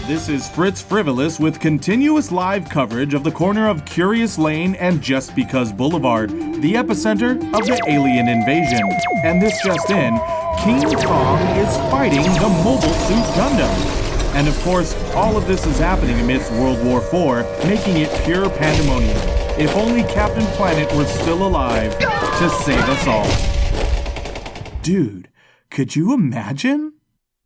This is Fritz Frivolous with continuous live coverage of the corner of Curious Lane and Just Because Boulevard, the epicenter of the alien invasion. And this just in, King Kong is fighting the Mobile Suit Gundam. And of course, all of this is happening amidst World War IV, making it pure pandemonium. If only Captain Planet were still alive to save us all. Dude, could you imagine?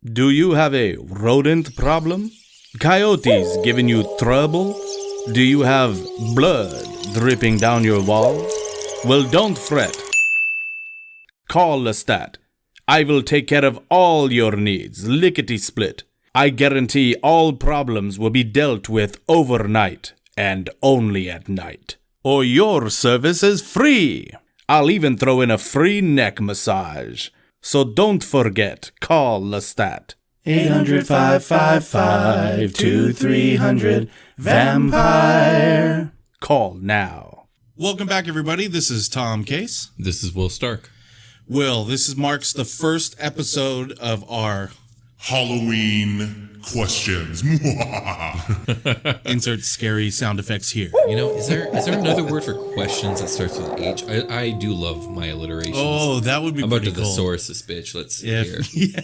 Do you have a rodent problem? Coyotes giving you trouble? Do you have blood dripping down your walls? Well, don't fret. Call Lestat. I will take care of all your needs, lickety-split. I guarantee all problems will be dealt with overnight and only at night. Or your service is free. I'll even throw in a free neck massage. So don't forget, call Lestat. 800-555-2300 Vampire. Call now. Welcome back, everybody. This is Tom Case. This is Will Stark. Will, this marks the first episode of our Halloween questions. insert scary sound effects here. You know, is there another word for questions that starts with H? I do love my alliterations. Oh, that would be I'm about pretty to cool. thesaurus this bitch. Let's see Yeah, here. yeah,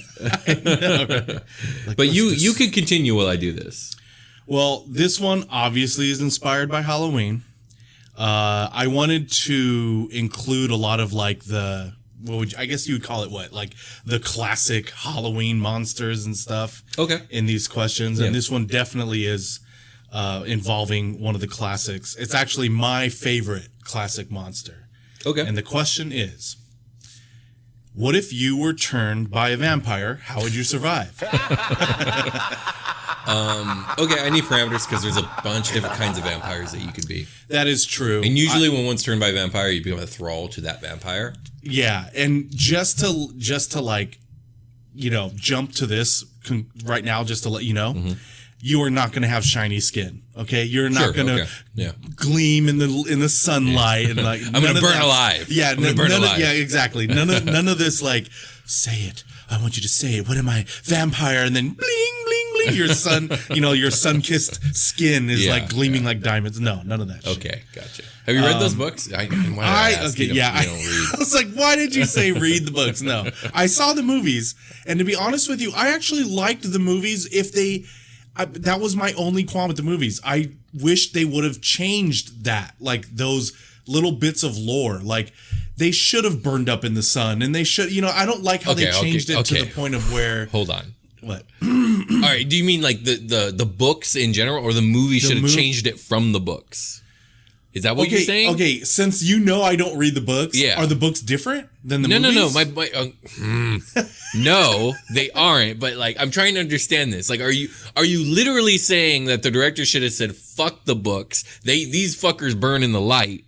I know, right? But you can continue while I do this. Well, this one obviously is inspired by Halloween. I wanted to include a lot of like the, I guess you would call it what? Like the classic Halloween monsters and stuff. Okay. In these questions. Yeah. And this one definitely is involving one of the classics. It's actually my favorite classic monster. Okay. And the question is, what if you were turned by a vampire? How would you survive? Okay, I need parameters because there's a bunch of different kinds of vampires that you could be. That is true. And usually when one's turned by a vampire, you become a thrall to that vampire. Yeah, and just to like, you know, jump to this right now, just to let you know, you are not going to have shiny skin. Okay, you're not going to gleam in the sunlight and like. I'm going to burn alive. Yeah, I'm going to burn alive. Yeah, exactly. None of this like, say it. I want you to say it. What am I, vampire? And then bling bling bling. Your sun-kissed skin is like gleaming like diamonds. No, none of that shit. Okay, gotcha. Have you read those books? I was like, why did you say read the books? No, I saw the movies, and to be honest with you, I actually liked the movies. That was my only qualm with the movies. I wish they would have changed that, like those little bits of lore, like they should have burned up in the sun, and they should, you know, I don't like how they changed it to the point of where. Hold on. What? All right. Do you mean like the books in general, or the movie should have changed it from the books? Is that what you're saying? Okay, since you know I don't read the books, are the books different than the movies? No. No, they aren't. But like, I'm trying to understand this. Like, are you literally saying that the director should have said, "Fuck the books. These fuckers burn in the light."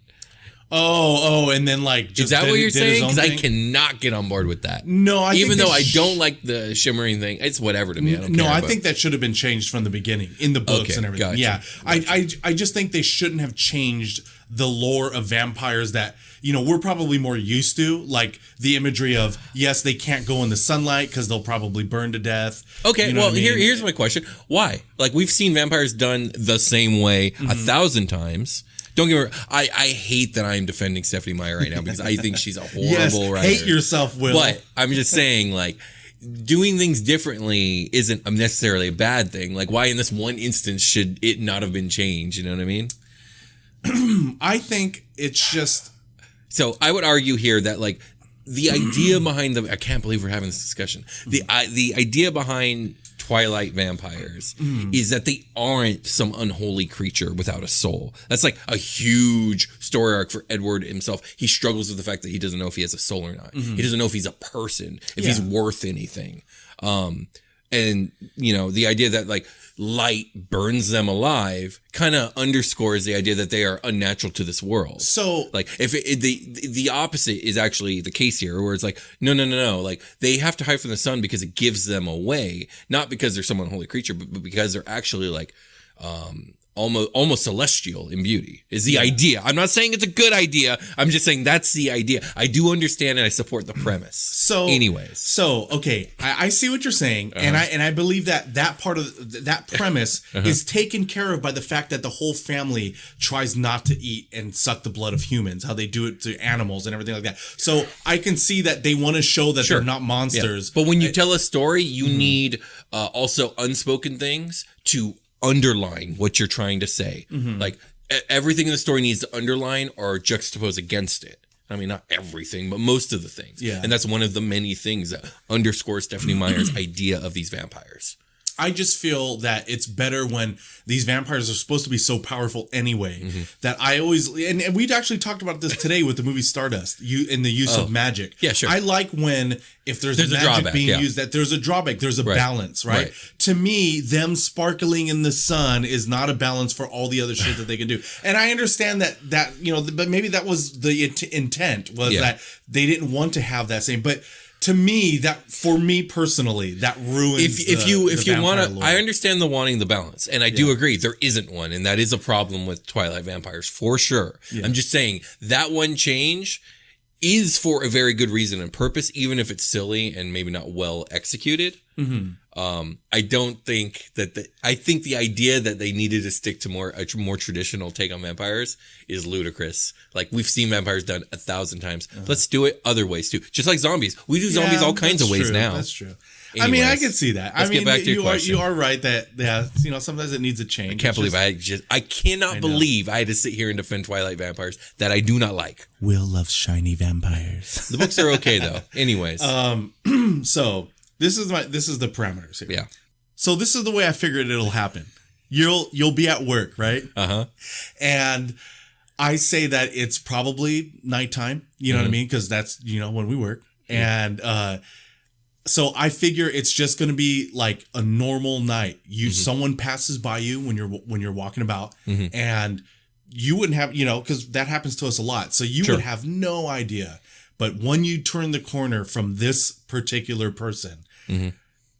Oh, and then like, just is that what you're saying? Because I thing? cannot get on board with that. No, even though I don't like the shimmering thing, it's whatever to me. I don't care. I think that should have been changed from the beginning in the books and everything. Gotcha. Yeah, I just think they shouldn't have changed the lore of vampires that, you know, we're probably more used to, like the imagery of, yes, they can't go in the sunlight because they'll probably burn to death. Okay, you know well, what I mean? here's my question: why? Like, we've seen vampires done the same way 1,000 times. Don't get me wrong. I hate that I'm defending Stephanie Meyer right now because I think she's a horrible writer. Hate yourself, Will. But I'm just saying, like, doing things differently isn't necessarily a bad thing. Like, why in this one instance should it not have been changed? You know what I mean? I think it's just. So I would argue here that, like, the idea behind I can't believe we're having this discussion. The idea behind Twilight vampires is that they aren't some unholy creature without a soul. That's like a huge story arc for Edward himself. He struggles with the fact that he doesn't know if he has a soul or not. He doesn't know if he's a person, if he's worth anything. And, you know, the idea that like light burns them alive kind of underscores the idea that they are unnatural to this world. So like if the opposite is actually the case here, where it's like, no. Like they have to hide from the sun because it gives them away, not because they're some unholy creature, but because they're actually like, almost celestial in beauty is the idea. I'm not saying it's a good idea. I'm just saying that's the idea. I do understand and I support the premise. So anyways. Okay, I see what you're saying, and I believe that part of that premise is taken care of by the fact that the whole family tries not to eat and suck the blood of humans, how they do it to animals and everything like that. So I can see that they want to show that they're not monsters. But when you tell a story, you need also unspoken things to underline what you're trying to say. Like everything in the story needs to underline or juxtapose against it. I mean, not everything, but most of the things. Yeah. And that's one of the many things that underscores Stephanie Meyer's idea of these vampires. I just feel that it's better when these vampires are supposed to be so powerful anyway that I always, and we'd actually talked about this today with the movie Stardust, in the use of magic. Yeah, sure. I like when, if there's magic a drawback, being used, that there's a drawback, there's a balance, right? To me, them sparkling in the sun is not a balance for all the other shit that they can do. And I understand that, but maybe that was the intent, was that they didn't want to have that same, but to me, for me personally, that ruins. If you want to, I understand the wanting the balance, and I do agree there isn't one, and that is a problem with Twilight vampires for sure. I'm just saying that one change is for a very good reason and purpose, even if it's silly and maybe not well executed. I don't think that I think the idea that they needed to stick to a more traditional take on vampires is ludicrous. Like, we've seen vampires done 1,000 times. Let's do it other ways too. Just like zombies. We do zombies all kinds of ways now. That's true. Anyways, I mean, I can see that. Let's get back to your question. You are right that sometimes it needs a change. I can't believe I cannot believe I had to sit here and defend Twilight vampires that I do not like. Will loves shiny vampires. The books are okay though. Anyways. So this is the parameters here. Yeah. So this is the way I figured it'll happen. You'll be at work, right? And I say that it's probably nighttime. You know what I mean? Because that's when we work. And so I figure it's just going to be like a normal night. Someone passes by you when you're walking about, and you wouldn't have, because that happens to us a lot. So you would have no idea. But when you turn the corner from this particular person,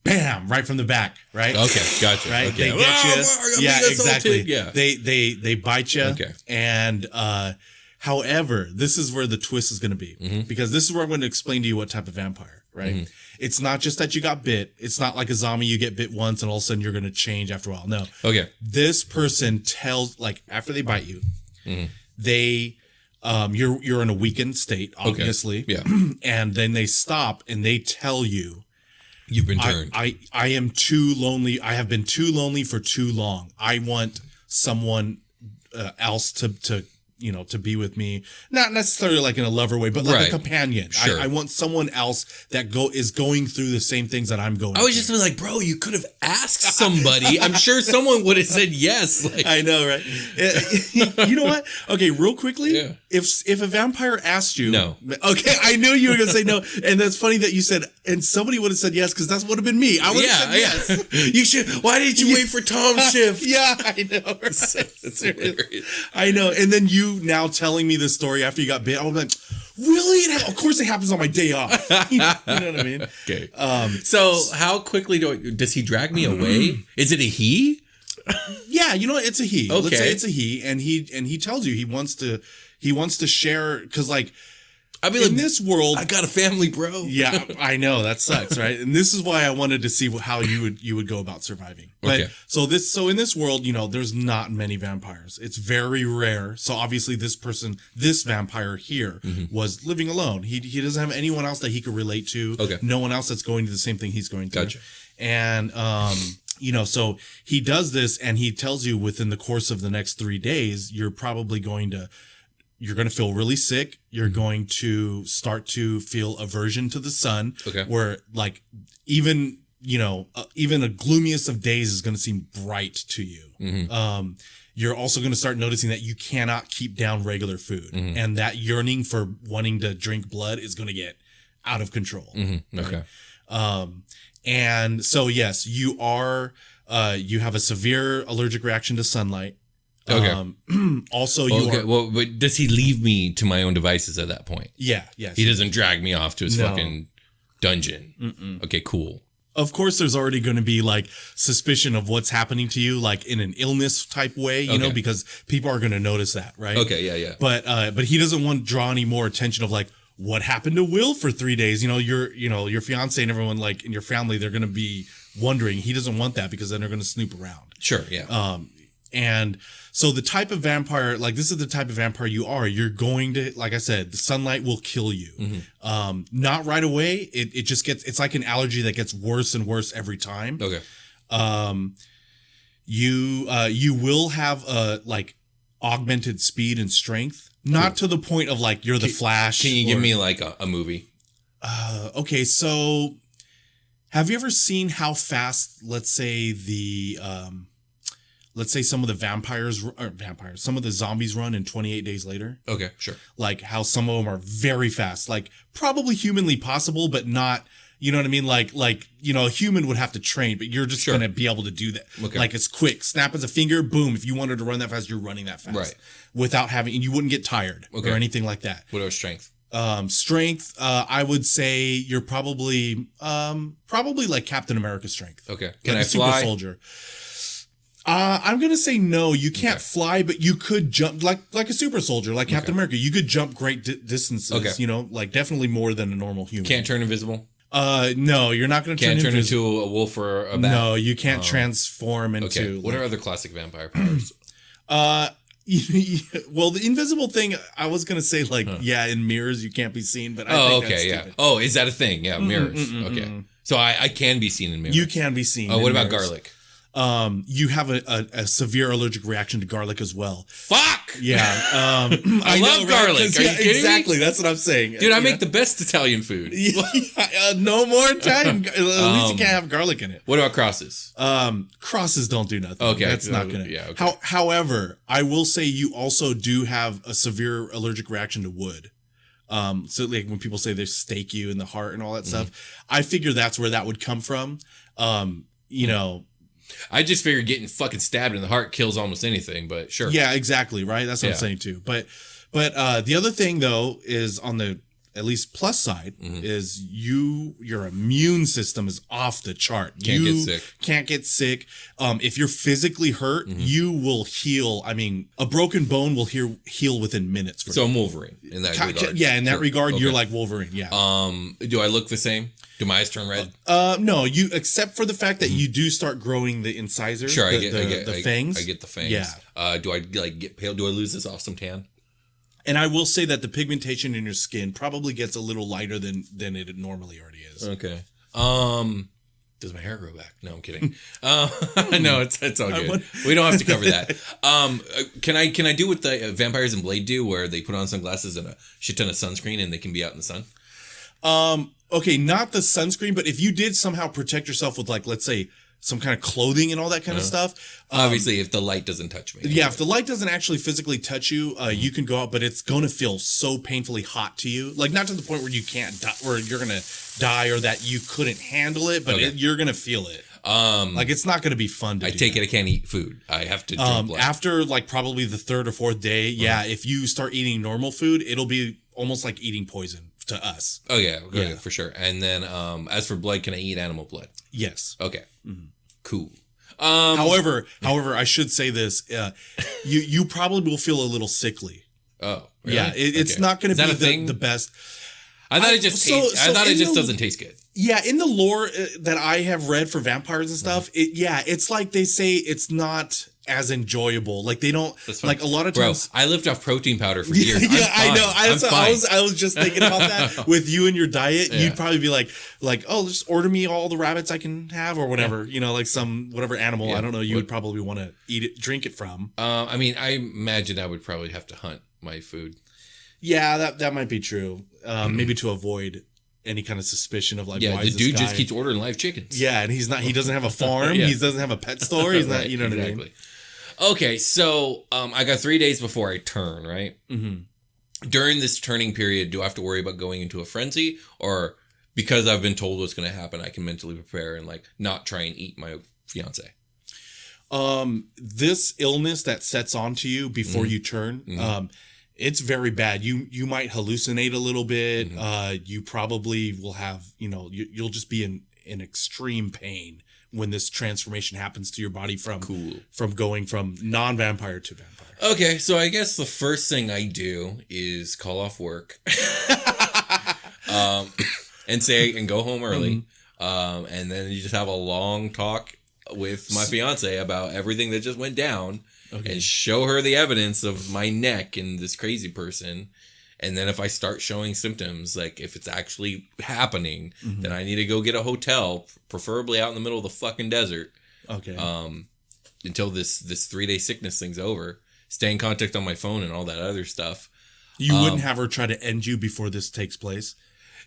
bam, right from the back, right? Okay, gotcha. Right, okay. they get you. Yeah, exactly. Yeah, they bite you. Okay, and however, this is where the twist is going to be, because this is where I'm going to explain to you what type of vampire, right? It's not just that you got bit. It's not like a zombie. You get bit once and all of a sudden you're going to change after a while. No. Okay. This person tells, like, after they bite you, they. You're in a weakened state, obviously. Okay. Yeah. And then they stop and they tell you, you've been turned. I am too lonely. I have been too lonely for too long. I want someone else to be with me. Not necessarily like in a lover way, but like a companion. Sure. I want someone else that is going through the same things that I'm going through. I was just like, bro, you could have asked somebody. I'm sure someone would have said yes. Like, I know, right? You know what? Okay, real quickly, if a vampire asked you, no. Okay, I knew you were gonna say no, and that's funny that you said, and somebody would have said yes, because that would have been me. I would have said yes. You should. Why didn't you wait for Tom's shift? Yeah, I know. Right? I know. And then you now telling me this story after you got bit, I was like, really? Of course, it happens on my day off. You know what I mean? Okay. So how quickly does he drag me away? Is it a he? Yeah, it's a he. Okay. Let's say it's a he, and he tells you he wants to share, because like, I mean, in this world, I got a family, bro. Yeah, I know that sucks, right? And this is why I wanted to see how you would go about surviving. But, okay. So in this world, there's not many vampires. It's very rare. So obviously, this vampire here was living alone. He doesn't have anyone else that he could relate to. Okay. No one else that's going through the same thing he's going through. Gotcha. And so he does this, and he tells you within the course of the next 3 days, you're going to feel really sick. You're going to start to feel aversion to the sun. Okay. Where like even a gloomiest of days is going to seem bright to you. You're also going to start noticing that you cannot keep down regular food, and that yearning for wanting to drink blood is going to get out of control. Okay. Right? And so yes, you have a severe allergic reaction to sunlight. Okay. Also, but does he leave me to my own devices at that point? Yeah. Yes. He doesn't drag me off to his fucking dungeon. Okay, cool. of course, there's already going to be like suspicion of what's happening to you, like in an illness type way, you know, because people are going to notice that, right? Okay, yeah. But he doesn't want to draw any more attention of like what happened to Will for 3 days. Your fiance and everyone like in your family, they're going to be wondering. He doesn't want that because then they're going to snoop around. Sure, yeah. And so the type of vampire, like this is the type of vampire you are. You're going to, like I said, the sunlight will kill you. Not right away. It just it's like an allergy that gets worse and worse every time. Okay. You will have like augmented speed and strength, not to the point of like you're the Flash. Can you give me like a movie? Okay, so have you ever seen how fast, let's say some of the some of the zombies run in 28 days later? Okay, sure. Like how some of them are very fast, like probably humanly possible, but not, you know what I mean? Like, a human would have to train, but you're just going to be able to do that. Okay. Like it's quick, snap as a finger, boom. If you wanted to run that fast, you're running that fast. Right. Without having, and you wouldn't get tired or anything like that. What about strength? Strength, I would say you're probably like Captain America strength. Okay. Can I a fly? super soldier. I'm gonna say no. You can't fly, but you could jump like a super soldier, like Captain America. You could jump great distances. Okay. You know, like definitely more than a normal human. Can't turn invisible? No, you're not gonna Can't turn into a wolf or a bat? No, you can't transform into. Okay. What are other classic vampire powers? Well, the invisible thing, I was gonna say like in mirrors you can't be seen, but I think that's stupid. Oh, is that a thing? Yeah, mirrors. Okay. So I can be seen in mirrors. You can be seen. Oh, what in about mirrors. garlic? You have a severe allergic reaction to garlic as well. Fuck! Yeah. I love garlic. Are you kidding me? Exactly. That's what I'm saying. Dude, I make the best Italian food. No more Italian. At least you can't have garlic in it. What about crosses? Crosses don't do nothing. Okay. That's not gonna. Yeah. Okay. However, I will say you also do have a severe allergic reaction to wood. So like when people say they stake you in the heart and all that stuff, I figure that's where that would come from. You know. I just figured getting fucking stabbed in the heart kills almost anything, but sure. Yeah, exactly. Right. That's what I'm saying too. But the other thing though is on the at least plus side is your immune system is off the chart. Can't get sick. If you're physically hurt, you will heal. I mean, a broken bone will heal within minutes. So I'm Wolverine in that regard. Yeah, in that regard, you're like Wolverine. Yeah. Do I look the same? Do my eyes turn red? No, you except for the fact that you do start growing the incisors. Sure, I get the fangs. I get the fangs. Yeah. Do I like get pale? Do I lose this awesome tan? And I will say that the pigmentation in your skin probably gets a little lighter than it normally already is. Okay. Does my hair grow back? No, I'm kidding. No, it's all good. We don't have to cover that. Can I do what the vampires in Blade do, where they put on sunglasses and a shit ton of sunscreen and they can be out in the sun? Okay, not the sunscreen, but if you did somehow protect yourself with like, let's say, some kind of clothing and all that kind of stuff. Obviously, if the light doesn't touch me. Yeah, if the light doesn't actually physically touch you, you can go out, but it's going to feel so painfully hot to you. Like, not to the point where you can't die, where you're going to die or that you couldn't handle it, but you're going to feel it. Like, it's not going to be fun to do. I take it I can't eat food. I have to drink blood. After, like, probably the third or fourth day, if you start eating normal food, it'll be almost like eating poison to us. Oh, yeah, for sure. And then, as for blood, can I eat animal blood? Yes. Okay. Cool. However, I should say this: you probably will feel a little sickly. Oh, really? Yeah, it's not going to be the best. I thought it just doesn't taste good. Yeah, in the lore that I have read for vampires and stuff, it's like they say it's not as enjoyable. Like they don't like a lot of times. Bro, I lived off protein powder for years. I know. I was just thinking about that with you and your diet. Yeah. You'd probably be like, oh, just order me all the rabbits I can have or whatever. You know, like some whatever animal. I don't know. You would probably want to eat it, drink it from. I mean, I imagine I would probably have to hunt my food. Yeah, that might be true. Maybe to avoid any kind of suspicion of like, why the is this dude guy... just keeps ordering live chickens. Yeah, and he doesn't have a farm. He doesn't have a pet store. He's not, you know what I mean? Okay, so I got 3 days before I turn, right? Mm-hmm. During this turning period, do I have to worry about going into a frenzy? Or because I've been told what's going to happen, I can mentally prepare and like not try and eat my fiance? This illness that sets onto you before you turn, it's very bad. You might hallucinate a little bit. You probably will have, you'll just be in extreme pain when this transformation happens to your body from going from non-vampire to vampire. Okay, so I guess the first thing I do is call off work and go home early. And then you just have a long talk with my fiance about everything that just went down and show her the evidence of my neck and this crazy person. And then if I start showing symptoms, like if it's actually happening, then I need to go get a hotel, preferably out in the middle of the fucking desert. Okay. Until this 3-day sickness thing's over. Stay in contact on my phone and all that other stuff. You wouldn't have her try to end you before this takes place?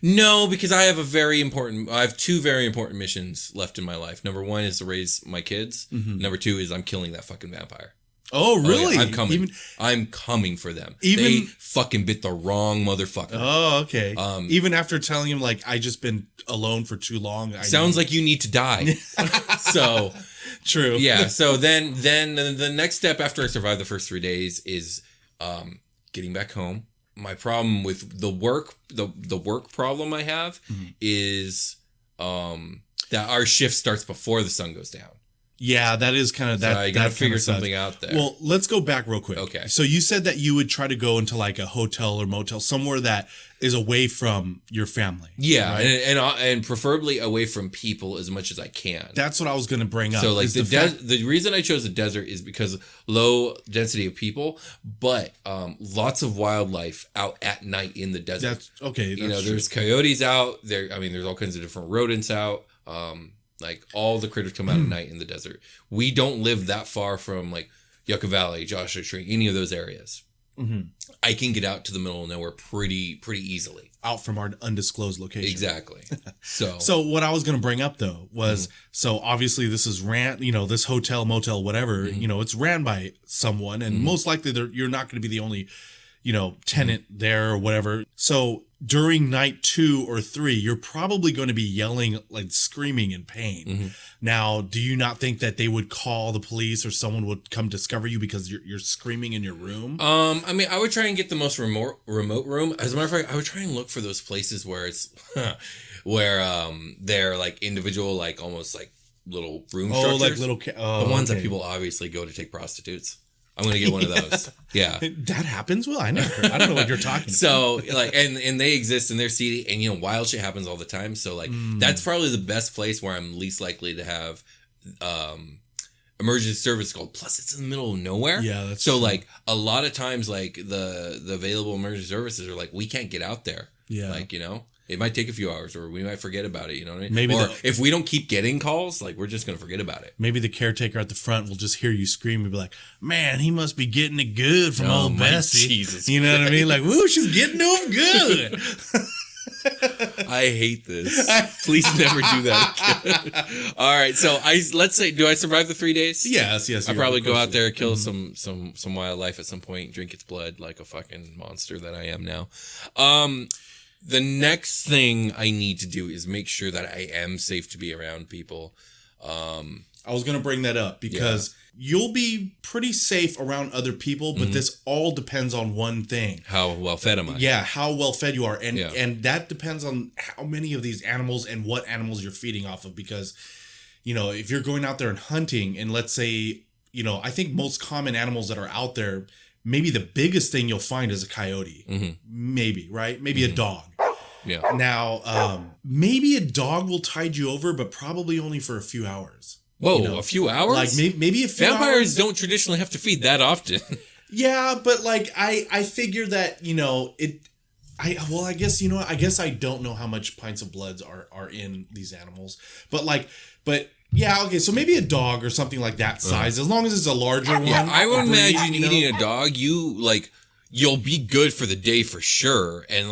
No, because I have two very important missions left in my life. Number 1 is to raise my kids. Number 2 is I'm killing that fucking vampire. Oh, really? Yeah, I'm coming. I'm coming for them. They fucking bit the wrong motherfucker. Oh, okay. Even after telling him, like, I just been alone for too long. Sounds like you need to die. So, true. Yeah. So then the next step after I survive the first 3 days is getting back home. My problem with the work problem I have is that our shift starts before the sun goes down. Yeah, that is kind of that. So I gotta figure something out there. Well, let's go back real quick. Okay. So you said that you would try to go into like a hotel or motel, somewhere that is away from your family. Yeah, right? and preferably away from people as much as I can. That's what I was going to bring up. So like the reason I chose the desert is because low density of people, but lots of wildlife out at night in the desert. That's okay. That's there's coyotes out there. I mean, there's all kinds of different rodents out. Like all the critters come out at night in the desert. We don't live that far from like Yucca Valley, Joshua Tree, any of those areas. I can get out to the middle of nowhere pretty easily. Out from our undisclosed location. Exactly. So what I was going to bring up though was, so obviously this is this hotel, motel, whatever, it's ran by someone, and most likely you're not going to be the only, tenant there or whatever. So during night 2 or 3, you're probably going to be yelling, like screaming in pain. Now, do you not think that they would call the police or someone would come discover you because you're screaming in your room? I mean, I would try and get the most remote room. As a matter of fact, I would try and look for those places where it's they're like individual, like almost like little room structures. Like little the ones that people obviously go to take prostitutes. I'm gonna get one of those. Yeah, that happens. Well, I don't know what you're talking about. So like, and they exist and they're seedy, and wild shit happens all the time. So like, that's probably the best place where I'm least likely to have emergency service called. Plus, it's in the middle of nowhere. Yeah, that's so true. like a lot of times, like the available emergency services are like, we can't get out there. Yeah, like it might take a few hours, or we might forget about it. You know what I mean? Maybe or if we don't keep getting calls, like we're just gonna forget about it. Maybe the caretaker at the front will just hear you scream and be like, "Man, he must be getting it good from old Bessie." Jesus, you know what I mean? Like, "Woo, she's getting to him good." I hate this. Please never do that again. All right, so let's say, do I survive the 3 days? Yes. I probably go out there, kill some wildlife at some point, drink its blood like a fucking monster that I am now. The next thing I need to do is make sure that I am safe to be around people. I was going to bring that up because you'll be pretty safe around other people, but this all depends on one thing. How well fed am I? Yeah, how well fed you are. And that depends on how many of these animals and what animals you're feeding off of. Because, if you're going out there and hunting, and let's say, I think most common animals that are out there, maybe the biggest thing you'll find is a coyote. Maybe, right? Maybe a dog. Yeah. Now, maybe a dog will tide you over, but probably only for a few hours. Whoa, a few hours? Like maybe a few Vampires hours. don't traditionally have to feed that often. Yeah, but like I figure that, I guess I don't know how much pints of bloods are in these animals. But yeah, okay, so maybe a dog or something like that size, as long as it's a larger one. Yeah, I would imagine eating a dog, you'll be good for the day for sure. And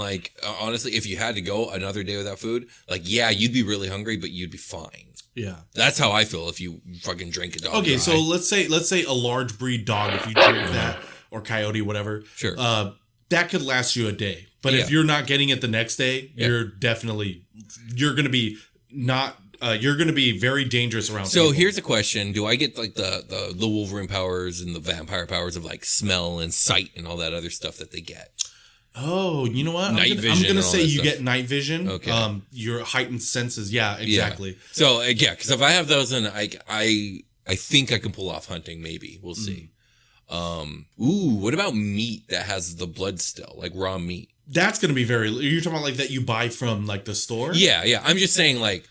honestly, if you had to go another day without food, you'd be really hungry, but you'd be fine. Yeah. That's how I feel if you fucking drink a dog. Okay, so let's say a large breed dog, if you drink that, or coyote, whatever. Sure. That could last you a day. But if you're not getting it the next day, you're going to be very dangerous around So people. here's a question. Do I get the Wolverine powers and the vampire powers of smell and sight and all that other stuff that they get? Oh, you know what? Night vision I'm gonna and all say that you stuff. get night vision. Okay. Your heightened senses. Yeah, exactly. Yeah. So because if I have those, then I think I can pull off hunting. Maybe we'll see. What about meat that has the blood still, like raw meat? That's gonna be you're talking about like that you buy from like the store? Yeah. I'm just saying like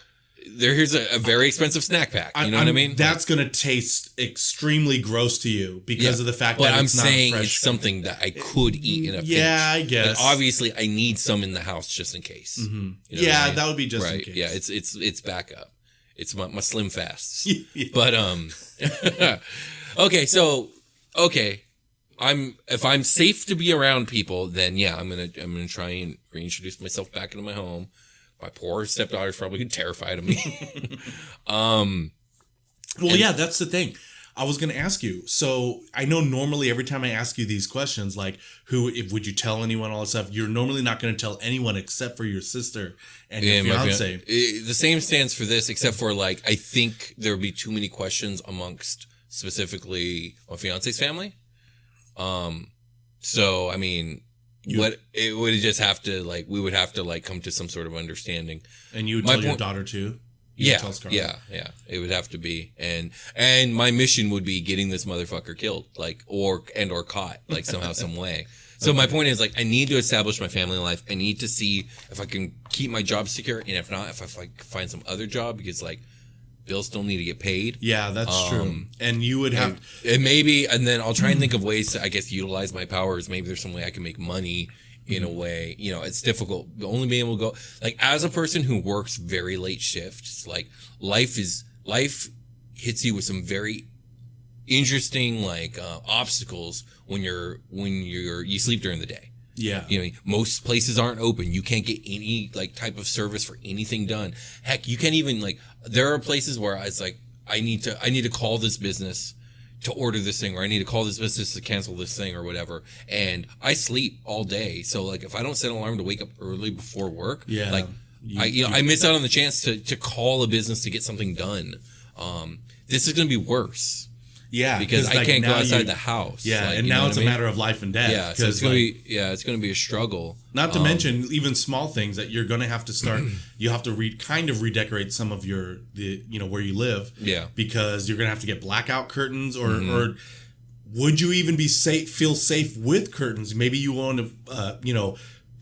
here's a very expensive snack pack. You know what I mean? That's gonna taste extremely gross to you because of the fact that I'm it's not saying fresh. it's something that I could eat in a pinch. I guess. Like, obviously, I need some in the house just in case. You know what I mean? That would be just in right. case. Yeah, it's backup. It's my slim fasts. Yeah. But okay. If I'm safe to be around people, then yeah, I'm gonna try and reintroduce myself back into my home. My poor stepdaughter's probably terrified of me. Yeah, that's the thing. I was going to ask you. So I know normally every time I ask you these questions, like would you tell anyone, all that stuff, you're normally not going to tell anyone except for your sister and your fiance. The same stands for this, except for like, I think there would be too many questions amongst specifically my fiance's family. So, I mean, it would just have to like, we would have to like come to some sort of understanding. And you would tell your daughter too? Yeah. It would have to be, and my mission would be getting this motherfucker killed, like or caught, like somehow, some way. So my point is like I need to establish my family life. I need to see if I can keep my job secure, and if not, if I find some other job because like bills still need to get paid. Yeah, that's true. And you would have, and then I'll try and think of ways to I guess utilize my powers. Maybe there's some way I can make money. In a way, you know, it's difficult. Only being able to go, like, as a person who works very late shifts, like, life hits you with some very interesting, like, obstacles when you sleep during the day. Yeah. You know, most places aren't open. You can't get any, like, type of service for anything done. Heck, you can't even, like, there are places where it's like, I need to call this business to order this thing, or I need to call this business to cancel this thing or whatever. And I sleep all day. So like if I don't set an alarm to wake up early before work, like I miss out on the chance to call a business to get something done. This is going to be worse. Yeah. Because I can't go outside the house. Yeah. Like, and now it's a matter of life and death. Yeah. So it's going to be a struggle. Not to mention even small things that you're going to have to start. You have to redecorate some of where you live. Yeah. Because you're going to have to get blackout curtains or would you even feel safe with curtains? Maybe you want to,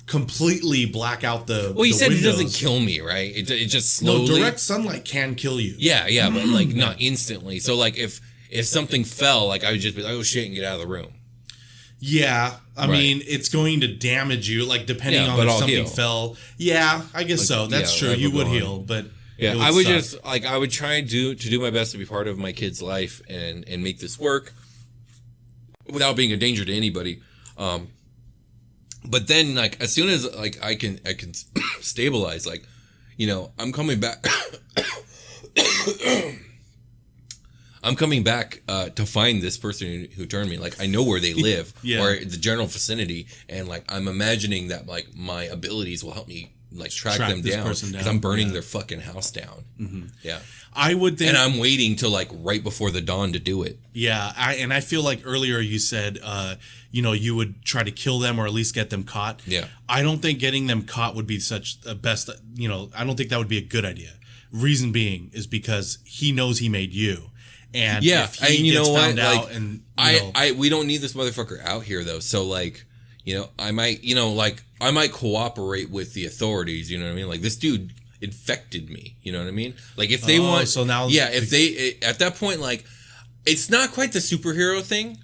completely black out the Well, you said windows. It doesn't kill me, right? It just slowly. No, direct sunlight can kill you. Yeah, but like not instantly. So like if something fell, like I would just be like, oh shit, and get out of the room. Yeah, I mean, it's going to damage you, like depending on if something fell. Yeah, I guess so. That's true. You would heal, but I would just like I would try to do my best to be part of my kid's life and make this work without being a danger to anybody. But then like as soon as like I can stabilize, like I'm coming back. I'm coming back to find this person who turned me. Like I know where they live, or the general vicinity, and like I'm imagining that like my abilities will help me like track them down because I'm burning their fucking house down. Mm-hmm. Yeah, I would think, and I'm waiting till like right before the dawn to do it. Yeah, I feel like earlier you said you would try to kill them or at least get them caught. Yeah, I don't think getting them caught would be such a best. I don't think that would be a good idea. Reason being is because he knows he made you. And if he gets found out, and we don't need this motherfucker out here though. So like, I might cooperate with the authorities. You know what I mean? Like this dude infected me. You know what I mean? Like if they want, so now, if they at that point, like it's not quite the superhero thing.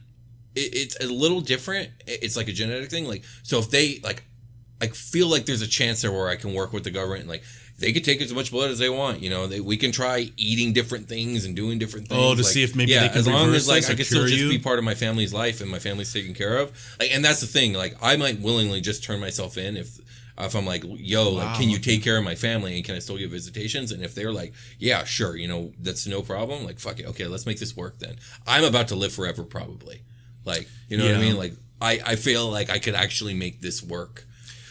It's a little different. It's like a genetic thing. Like so, if they like, I feel like there's a chance there where I can work with the government and like. They could take as much blood as they want, we can try eating different things and doing different things. Oh, to see if maybe they can as long reverse as like this I or can still cure just you? be part of my family's life and my family's taken care of. Like, and that's the thing. Like, I might willingly just turn myself in if I'm like, yo, like, can you take care of my family and can I still get visitations? And if they're like, yeah, sure, that's no problem. Like, fuck it, okay, let's make this work then. I'm about to live forever, probably. Like, you know what I mean? Like, I feel like I could actually make this work.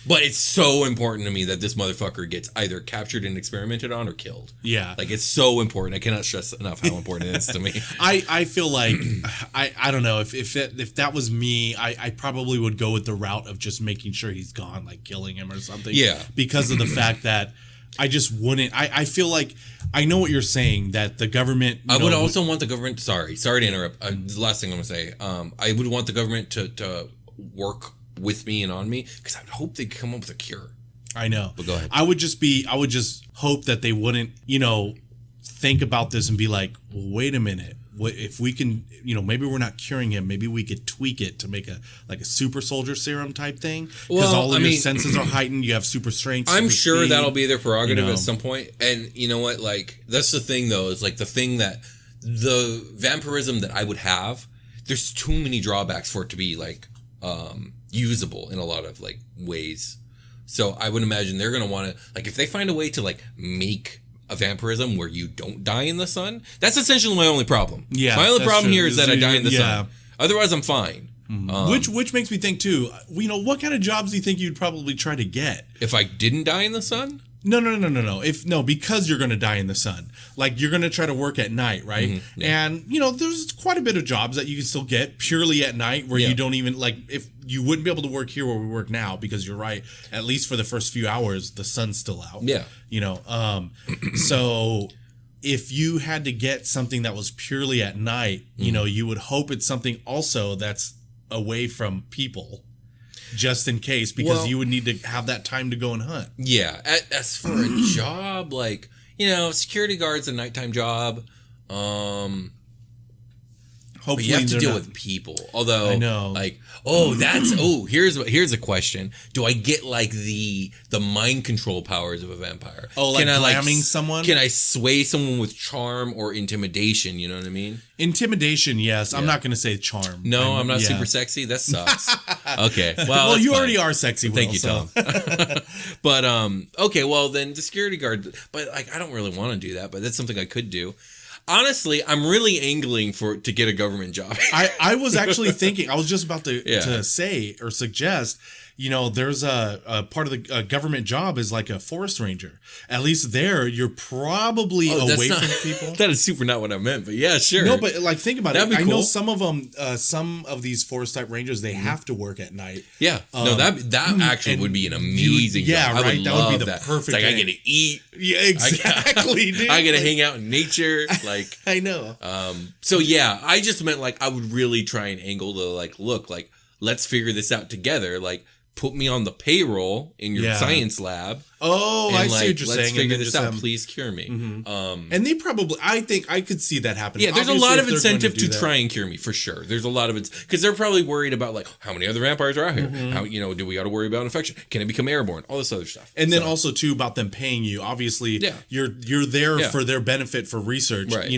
But it's so important to me that this motherfucker gets either captured and experimented on or killed. Yeah. Like, it's so important. I cannot stress enough how important it is to me. I feel like, I don't know, if that was me, I probably would go with the route of just making sure he's gone, like killing him or something. Yeah. Because of the fact that I just wouldn't, I feel like, I know what you're saying, that the government... I would also want the government, sorry to interrupt. The last thing I'm going to say, I would want the government to work with me and on me, because I would hope they'd come up with a cure. I know. But go ahead. I would just hope that they wouldn't, think about this and be like, well, wait a minute. What if we can, maybe we're not curing him. Maybe we could tweak it to make a super soldier serum type thing. Because all of your senses are heightened. You have super strength. I'm sure that'll be their prerogative at some point. And you know what? Like, that's the thing, though, is like the thing that the vampirism that I would have, there's too many drawbacks for it to be like usable in a lot of like ways. So I would imagine they're going to want to, like, if they find a way to like make a vampirism where you don't die in the sun, that's essentially my only problem. Yeah, my only problem true. here is that I die in the sun. Otherwise, I'm fine. Which makes me think too. What kind of jobs do you think you'd probably try to get if I didn't die in the sun? No. Because you're going to die in the sun. Like, you're going to try to work at night, right? Mm-hmm, yeah. And there's quite a bit of jobs that you can still get purely at night, where you don't even, like, if you wouldn't be able to work here where we work now, because you're right. At least for the first few hours, the sun's still out. Yeah. So if you had to get something that was purely at night, you would hope it's something also that's away from people, just in case, because you would need to have that time to go and hunt. Yeah. As for a job, like, security guard's a nighttime job. Hopefully, but you have to deal with people. Although, I know, like, here's a question: do I get like the mind control powers of a vampire? Oh, like slamming someone? Can I sway someone with charm or intimidation? You know what I mean? Intimidation, yes. Yeah. I'm not going to say charm. No, I'm not super sexy. That sucks. Okay, well, you already are sexy. Thank you, Tom. But okay, well then the security guard. But like, I don't really want to do that. But that's something I could do. Honestly, I'm really angling to get a government job. I was actually thinking, I was just about to say or suggest, there's a part of the government job is like a forest ranger. At least there, you're probably away from people. That is super not what I meant, but yeah, sure. No, but like, think about That'd it. Be cool. I know some of them, some of these forest type rangers, they have to work at night. Yeah. No, that actually would be an amazing job. Yeah, right. That would be the perfect It's like, thing. I get to eat. Yeah, exactly, dude. I get to hang out in nature. Like, I know. So yeah, I just meant like, I would really try and angle to like, look, like, let's figure this out together. Like, put me on the payroll in your science lab. Oh, I see what you're saying. Let's figure this out. Please cure me. Mm-hmm. And they probably, I think I could see that happening. Yeah, there's obviously a lot of incentive to try and cure me, for sure. There's a lot of it, because they're probably worried about like, how many other vampires are out here? Mm-hmm. How, do we got to worry about infection? Can it become airborne? All this other stuff. And then also too about them paying you. Obviously, you're there for their benefit for research. Right.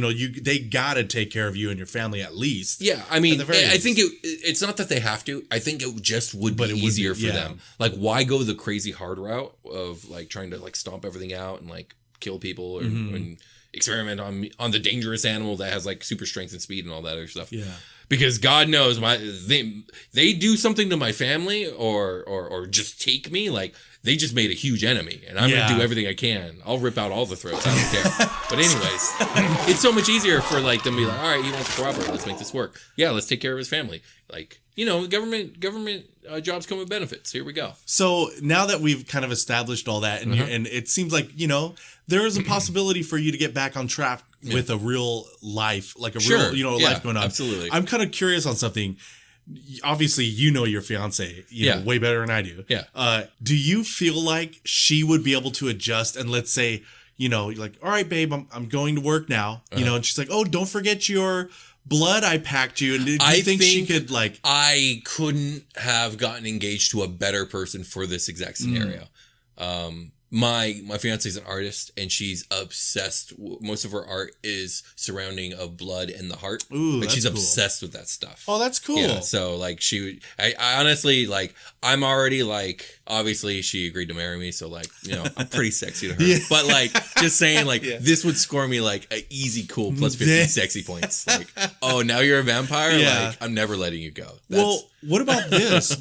They gotta take care of you and your family at least. Yeah, I mean, I think it's not that they have to. I think it just would be easier for them. Like, why go the crazy hard route of like trying to like stomp everything out and like kill people or and experiment on the dangerous animal that has like super strength and speed and all that other stuff. Yeah. Because God knows they do something to my family or just take me, like they just made a huge enemy, and I'm gonna do everything I can. I'll rip out all the throats. I don't care. But anyways, it's so much easier for like them to be like, all right, he wants to cooperate. Let's make this work. Yeah, let's take care of his family. Like, government jobs come with benefits. Here we go. So now that we've kind of established all that, and and it seems like there is a possibility for you to get back on track with a real life, like a real life going on. Absolutely. I'm kind of curious on something. Obviously, your fiance, way better than I do. Yeah. Do you feel like she would be able to adjust? And let's say, you're like, all right, babe, I'm going to work now. And she's like, oh, don't forget your blood I packed you. And do you think she could like? I couldn't have gotten engaged to a better person for this exact scenario. My fiance is an artist, and she's obsessed. Most of her art is surrounding of blood and the heart. Ooh, and she's that's cool. obsessed with that stuff. Oh, that's cool. Yeah, so like I honestly like, I'm already like, obviously she agreed to marry me, so like, you know, I'm pretty sexy to her. Yeah. But like, just saying, like, this would score me like a easy cool plus 50 sexy points. Like, oh, now you're a vampire? Yeah. Like, I'm never letting you go. Well, what about this?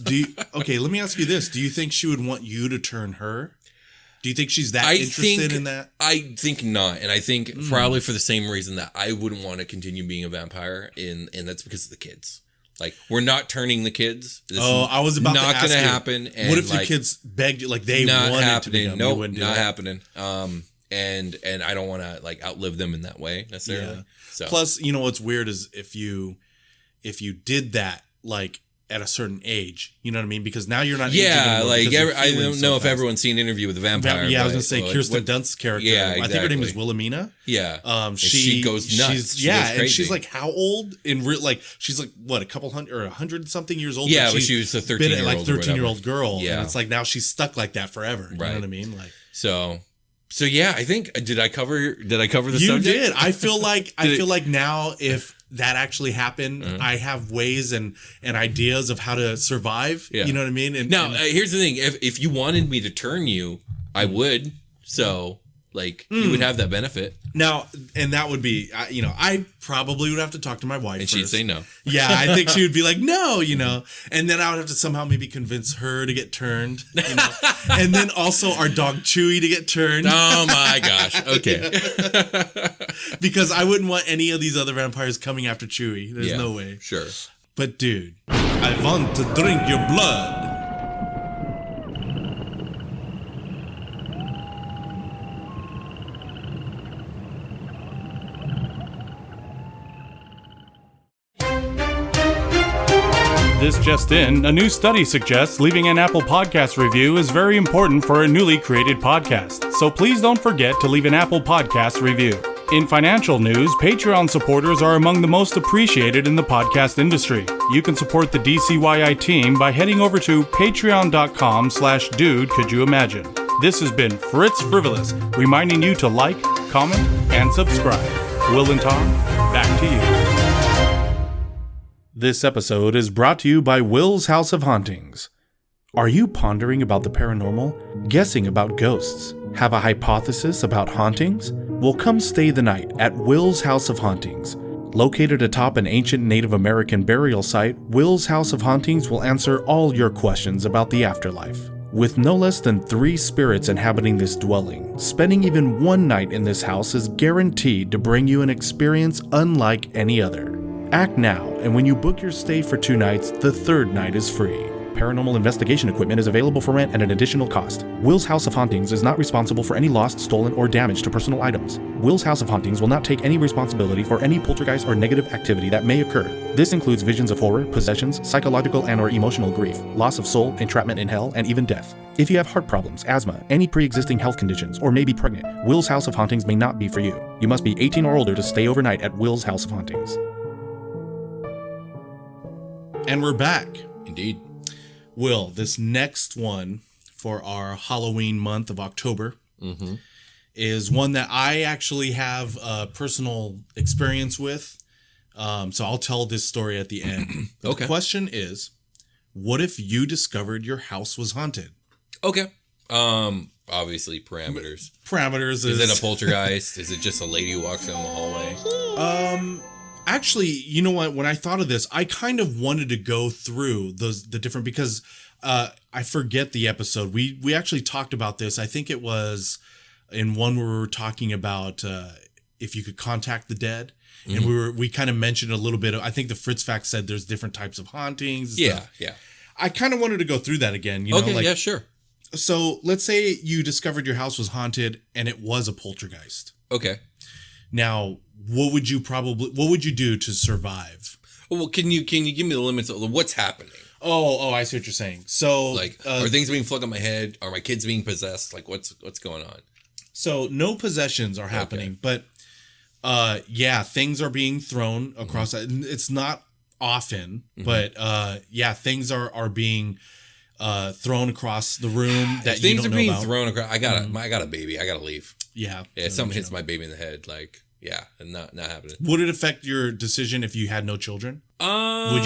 Okay, let me ask you this. Do you think she would want you to turn her? Do you think she's that interested in that? I think not. And I think probably for the same reason that I wouldn't want to continue being a vampire, and that's because of the kids. Like, we're not turning the kids. This I was about to ask not going to you, happen. And what if like, the kids begged you, like they not wanted happening. to become? Nope, You wouldn't do not that? happening. And I don't want to like outlive them in that way necessarily. Yeah. So Plus, you know what's weird is if you did that like at a certain age, you know what I mean? Because now you're not. yeah, aging like because you're I healing don't so know if fast. everyone's seen Interview with a Vampire. Yeah, I was but, gonna say like, Kirsten what- Dunst's character. Yeah, I think her name is exactly. Wilhelmina. Yeah, and She she goes nuts. She yeah, goes and crazy. she's like how old in real? Like she's like what, a couple hundred or 100-something years old. Yeah, but she was a 13-year-old like or whatever. 13-year-old girl. Yeah. and it's like now she's stuck like that forever. You Right. know what I mean? Like So yeah, I think did I cover the you subject? did. I feel like now if that actually happened, I have ways and ideas of how to survive. Yeah. You know what I mean? And, Now, here's the thing: if you wanted me to turn you, I would. So, like, you would have that benefit, now, and that would be, you know, I probably would have to talk to my wife and first. she'd say no. Yeah, I think she would be like, no, you know, and then I would have to somehow maybe convince her to get turned, you know, and then also our dog Chewy to get turned. Oh my gosh! Okay. Because I wouldn't want any of these other vampires coming after Chewy. There's Yeah, no way. Sure. But dude, I want to drink your blood. This just in, a new study suggests leaving an Apple Podcast review is very important for a newly created podcast, so please don't forget to leave an Apple Podcast review. In financial news, Patreon supporters are among the most appreciated in the podcast industry. You can support the DCYI team by heading over to patreon.com/dudecouldyouimagine. This has been Fritz Frivolous, reminding you to like, comment, and subscribe. Will and Tom, back to you. This episode is brought to you by Will's House of Hauntings. Are you pondering about the paranormal? Guessing about ghosts? Have a hypothesis about hauntings? Well, come stay the night at Will's House of Hauntings. Located atop an ancient Native American burial site, Will's House of Hauntings will answer all your questions about the afterlife. With no less than 3 spirits inhabiting this dwelling, spending even one night in this house is guaranteed to bring you an experience unlike any other. Act now, and when you book your stay for 2 nights, the 3rd night is free. Paranormal investigation equipment is available for rent at an additional cost. Will's House of Hauntings is not responsible for any lost, stolen, or damage to personal items. Will's House of Hauntings will not take any responsibility for any poltergeist or negative activity that may occur. This includes visions of horror, possessions, psychological and or emotional grief, loss of soul, entrapment in hell, and even death. If you have heart problems, asthma, any pre-existing health conditions, or may be pregnant, Will's House of Hauntings may not be for you. You must be 18 or older to stay overnight at Will's House of Hauntings. And we're back. Indeed. Will, this next one for our Halloween month of October is one that I actually have a personal experience with. So I'll tell this story at the end. Okay. The question is, what if you discovered your house was haunted? Okay. Obviously parameters. Parameters Is it a poltergeist? Is it just a lady who walks down the hallway? Actually, you know what? When I thought of this, I kind of wanted to go through the different, because I forget the episode. We actually talked about this. I think it was in one where we were talking about if you could contact the dead, and we kind of mentioned a little bit of, I think the Fritz fact said there's different types of hauntings. And Yeah, stuff. yeah. I kind of wanted to go through that again. You know, Okay, like, yeah, sure. So let's say you discovered your house was haunted and it was a poltergeist. Okay. Now, what would you do to survive? Well, can you give me the limits of what's happening? Oh, I see what you're saying. So, Like, are things being flooded in my head? Are my kids being possessed? Like, what's going on? so no possessions are happening, but yeah, things are being thrown across. It's not often, but yeah, things are being thrown across the room that you things don't are know being about. thrown across. I got a baby. I gotta leave. Yeah. Yeah, something hits my baby in the head. Like, yeah, and not happening. Would it affect your decision if you had no children? Would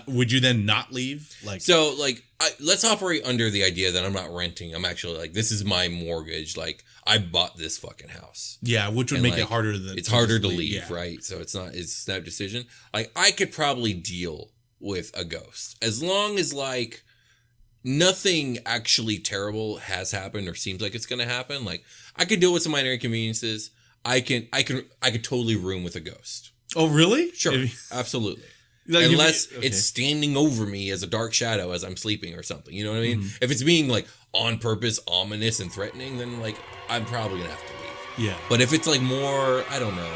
Would you then not leave? Like, so like let's operate under the idea that I'm not renting. I'm actually like, this is my mortgage. Like, I bought this fucking house. yeah, which would And, make like, it harder it's harder to just leave, yeah. right? So it's not a decision. Like, I could probably deal with a ghost as long as like nothing actually terrible has happened or seems like it's gonna happen. Like, I could deal with some minor inconveniences. I could totally room with a ghost. Oh, really? Sure, If- absolutely. like, Unless okay. it's standing over me as a dark shadow as I'm sleeping or something. You know what I mean? Mm-hmm. If it's being like on purpose, ominous and threatening, then like I'm probably gonna have to leave. Yeah. But if it's like more, I don't know.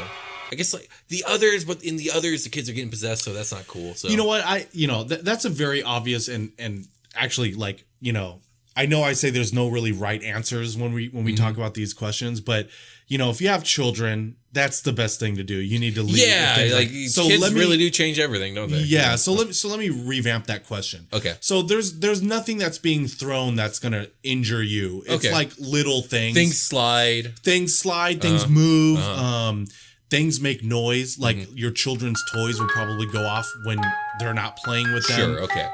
I guess like the others, but in the others, the kids are getting possessed, so that's not cool. So You know what? That's a very obvious and actually, like, I know I say there's no really right answers when we Mm-hmm. talk about these questions, but if you have children, that's the best thing to do. You need to leave. Yeah, if like they- kids really do change everything, don't they? Yeah, so let me revamp that question. Okay. So there's nothing that's being thrown that's gonna injure you. It's Okay. like little things. Things slide. Things slide, things move, Uh-huh. things make noise. Like your children's toys will probably go off when they're not playing with them. Sure. Okay.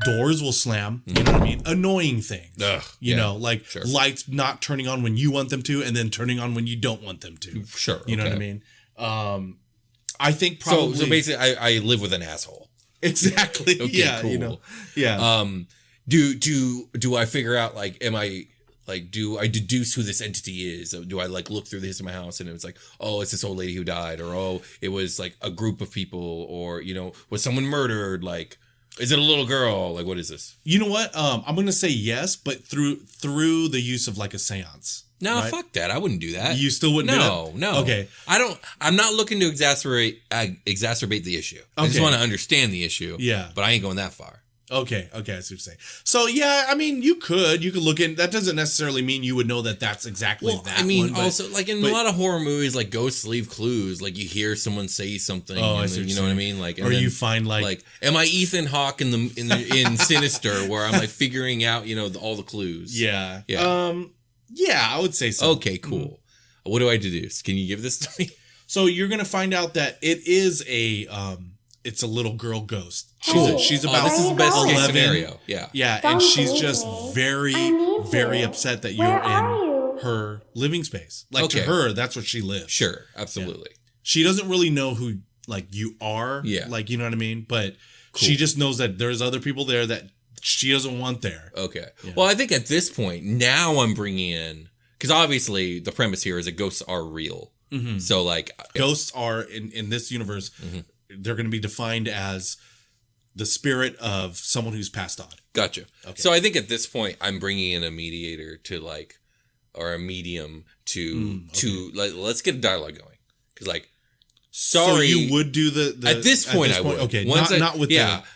Doors will slam. You know what I mean? Annoying things. Ugh, You yeah, know, like sure. lights not turning on when you want them to, and then turning on when you don't want them to. Sure. You know what I okay. mean? I think probably So basically, I live with an asshole. exactly. Okay, Yeah. cool. Yeah. Do I figure out like, am I like, do I deduce who this entity is? Or do I like look through the history of my house and it was like, oh, it's this old lady who died, or oh, it was like a group of people, or was someone murdered? Like, is it a little girl? Like, what is this? You know what? I'm gonna say yes, but through the use of like a seance. No, right? fuck that. I wouldn't do that. You still wouldn't do that? No. Okay. I'm not looking to exacerbate the issue. I just Okay. want to understand the issue. Yeah. But I ain't going that far. Okay, I see what you're saying. So yeah, I mean, you could look in. That doesn't necessarily mean you would know that that's exactly Well, that. I mean, one, but- also, like in a lot of horror movies, like ghosts leave clues. Like you hear someone say something, Oh, I and see then, what you you're know what I saying. mean? Like, or you find like am I Ethan Hawke in Sinister, where I'm like figuring out, all the clues? yeah, Yeah. yeah, I would say so. Okay, cool. What do I deduce? Can you give this to me? So you're gonna find out that it is it's a little girl ghost. Cool. She's about this is the best case 11. scenario. Yeah. Yeah, and she's just very, very upset that you're in her living space. Like Okay. to her, that's where she lives. Sure. Absolutely. She doesn't really know who like you are. Yeah. Like, you know what I mean? But she just knows that there's other people there that she doesn't want there. Okay. Well, I think at this point, now I'm bringing in, because obviously the premise here is that ghosts are real. Mm-hmm. So like Ghosts are in this universe, they're going to be defined as the spirit of someone who's passed on. Gotcha. Okay. So I think at this point, I'm bringing in a mediator to like, or a medium to like, let's get a dialogue going. Because like, sorry, So you would do the at this point I would. Okay, Once not with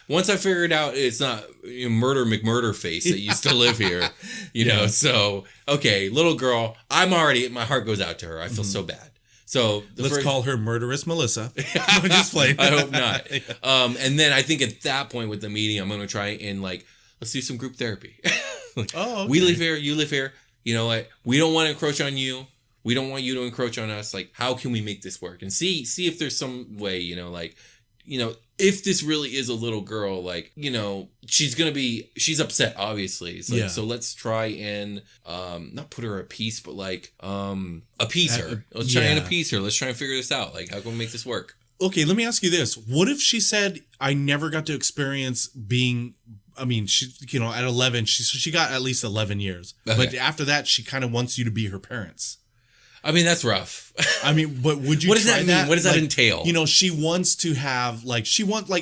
Once I figured out it's not Murder McMurder face that used to live here, you know. So okay, little girl, my heart goes out to her. I feel so bad. So let's call her Murderous Melissa. I'm just playing. I hope not. And then I think at that point with the medium, I'm going to try and like, let's do some group therapy. Like, Oh, okay. we live here, you live here. You know what? We don't want to encroach on you. We don't want you to encroach on us. Like, how can we make this work? And see if there's some way, if this really is a little girl, like, she's upset, obviously. It's like, So let's try and not put her at peace, but like appease her. Let's try and appease her. Let's try and figure this out. Like, how can we make this work? Okay, let me ask you this. What if she said, I never got to experience being, I mean, she, at 11, she got at least 11 years. Okay. But after that, she kind of wants you to be her parents. I mean, that's rough. I mean, but would you What does try that mean? What does that Like, entail? She wants to have, like,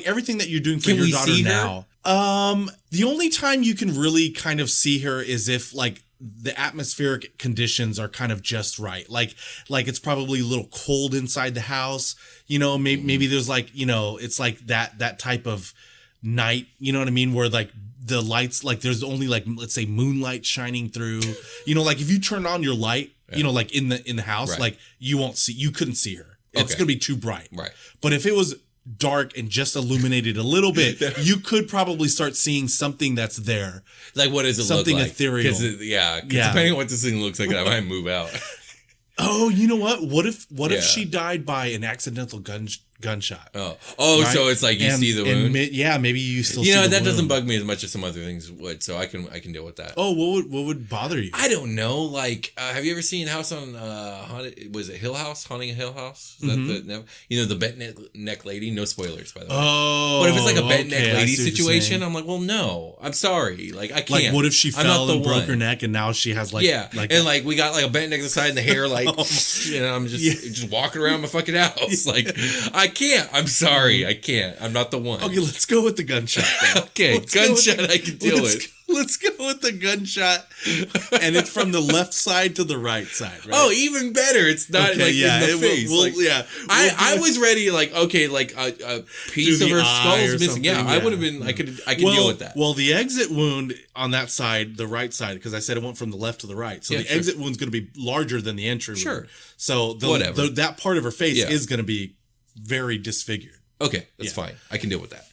everything that you're doing for Can your we daughter see her? now. The only time you can really kind of see her is if, like, the atmospheric conditions are kind of just right. Like it's probably a little cold inside the house. Maybe there's like, it's like that type of night, you know what I mean? Where like the lights, like there's only like, let's say moonlight shining through, like if you turn on your light, like in the house, Right. like you couldn't see her. It's Okay. going to be too bright. Right. But if it was dark and just illuminated a little bit, you could probably start seeing something that's there. Like, what does it Something look like? ethereal. Cause depending on what this thing looks like, I might move out. Oh, you know what? What if Yeah. she died by an accidental gunshot? Oh, Right? so it's like you see the wound. Maybe you still. You see know, the that doesn't wound. bug me as much as some other things would, so I can deal with that. Oh, what would bother you? I don't know. Like, have you ever seen House on Haunted? Was it Hill House? Haunting a Hill House? Is that the bent neck lady? No spoilers, by the way. Oh, But if it's like a bent neck okay, I lady see what you're situation, saying. I'm like, well, no, I'm sorry. Like, I can't. Like, what if she I'm not fell the and broke one. her neck, and now she has like and we got like a bent neck to the side and the hair like I'm just walking around my fucking house. Like, I can't. I'm sorry, I can't. I'm not the one. Okay, let's go with the gunshot. Then. Okay, gunshot I can deal with. Let's go with the gunshot, and it's from the left side to the right side. Right? Oh, even better. It's not in the face. I was ready. Like, okay, like a piece of her skull is missing. Yeah, I would have been. I could deal with that. Well, the exit wound on that side, the right side, because I said it went from the left to the right. So the exit wound's going to be larger than the entry wound. Sure. So that part of her face is going to be very disfigured. Okay, that's fine. I can deal with that.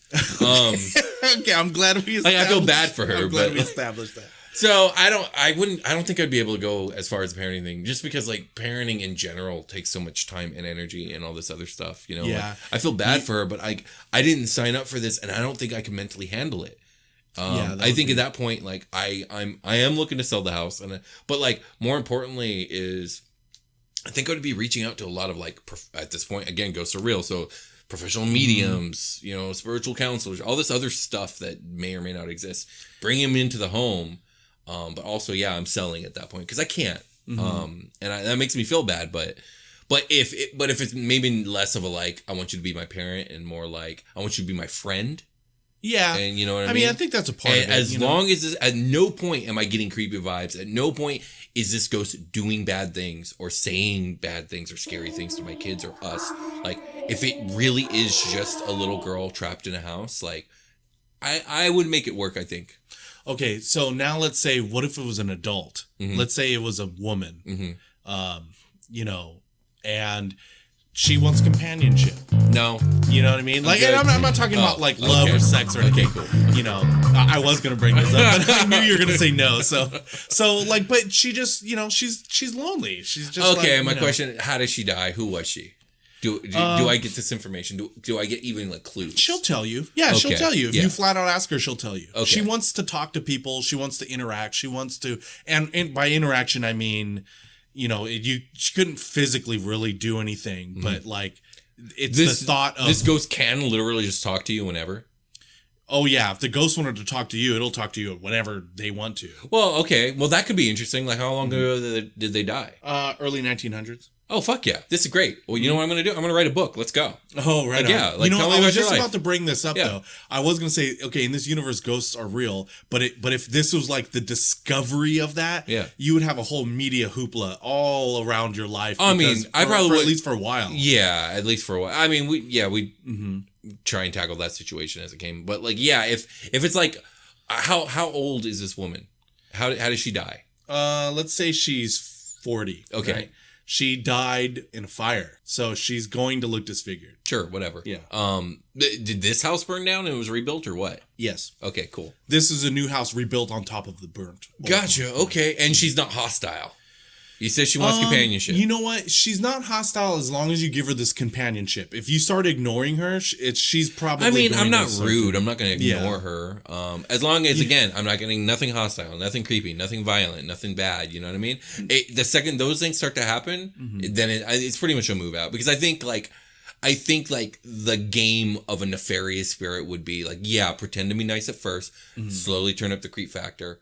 Okay, I'm glad we. I feel bad for her. I'm glad but we established that. So I don't think I'd be able to go as far as the parenting thing, just because like parenting in general takes so much time and energy and all this other stuff. You know, Yeah. Like, I feel bad for her, but I didn't sign up for this, and I don't think I can mentally handle it. I think at that point, like I am looking to sell the house, but like more importantly is, I think I would be reaching out to a lot of like at this point again, ghosts are real, so professional mediums, you know, spiritual counselors, all this other stuff that may or may not exist. Bring him into the home, but also I'm selling at that point because I can't, and that makes me feel bad, but. If it's maybe less of a like, I want you to be my parent and more like, I want you to be my friend. Yeah. And you know what I mean? I mean, I think that's a part of it. As long as at no point am I getting creepy vibes. At no point is this ghost doing bad things or saying bad things or scary things to my kids or us. Like, if it really is just a little girl trapped in a house, like, I would make it work, I think. Okay, so now let's say, what if it was an adult? Let's say it was a woman, you know, and she wants companionship. No. You know what I mean? Like, and I'm not talking about like love or sex or anything. Okay, cool. You know, I was gonna bring this up, but I knew you were gonna say no. So like, but she just, you know, she's lonely. She's just okay. Like, My question: how did she die? Who was she? Do I get this information? Do I get even like clues? She'll tell you. Yeah, Okay. she'll tell you. If Yeah. you flat out ask her, she'll tell you. Okay. She wants to talk to people. She wants to interact. She wants to, and by interaction I mean, you know, she couldn't physically really do anything, but like. It's the thought of this ghost can literally just talk to you whenever. Oh yeah, if the ghost wanted to talk to you, it'll talk to you whenever they want to. Well, okay. Well, that could be interesting. Like, how long ago did they die? Early 1900s. Oh, fuck yeah. This is great. Well, you know what I'm going to do? I'm going to write a book. Let's go. Oh, right. Like, yeah. Like, you know, tell me I about was your just life. about to bring this up though. I was going to say, okay, in this universe, ghosts are real, but if this was like the discovery of that, you would have a whole media hoopla all around your life. I mean, I probably would, at least for a while. Yeah, at least for a while. I mean, we try and tackle that situation as it came. But like, yeah, if it's like, how old is this woman? How did she die? Let's say she's 40. Okay. Right? She died in a fire, so she's going to look disfigured. Sure, whatever. Yeah. Did this house burn down and it was rebuilt or what? Yes. Okay, cool. This is a new house rebuilt on top of the burnt. Gotcha. Okay, and she's not hostile. You said she wants companionship. You know what? She's not hostile as long as you give her this companionship. If you start ignoring her, she's probably. I mean, going I'm not to rude. I'm not going to ignore her. As long as, again, I'm not getting nothing hostile, nothing creepy, nothing violent, nothing bad. You know what I mean? The second those things start to happen, then it's pretty much a move out. Because I think the game of a nefarious spirit would be like, yeah, pretend to be nice at first, slowly turn up the creep factor.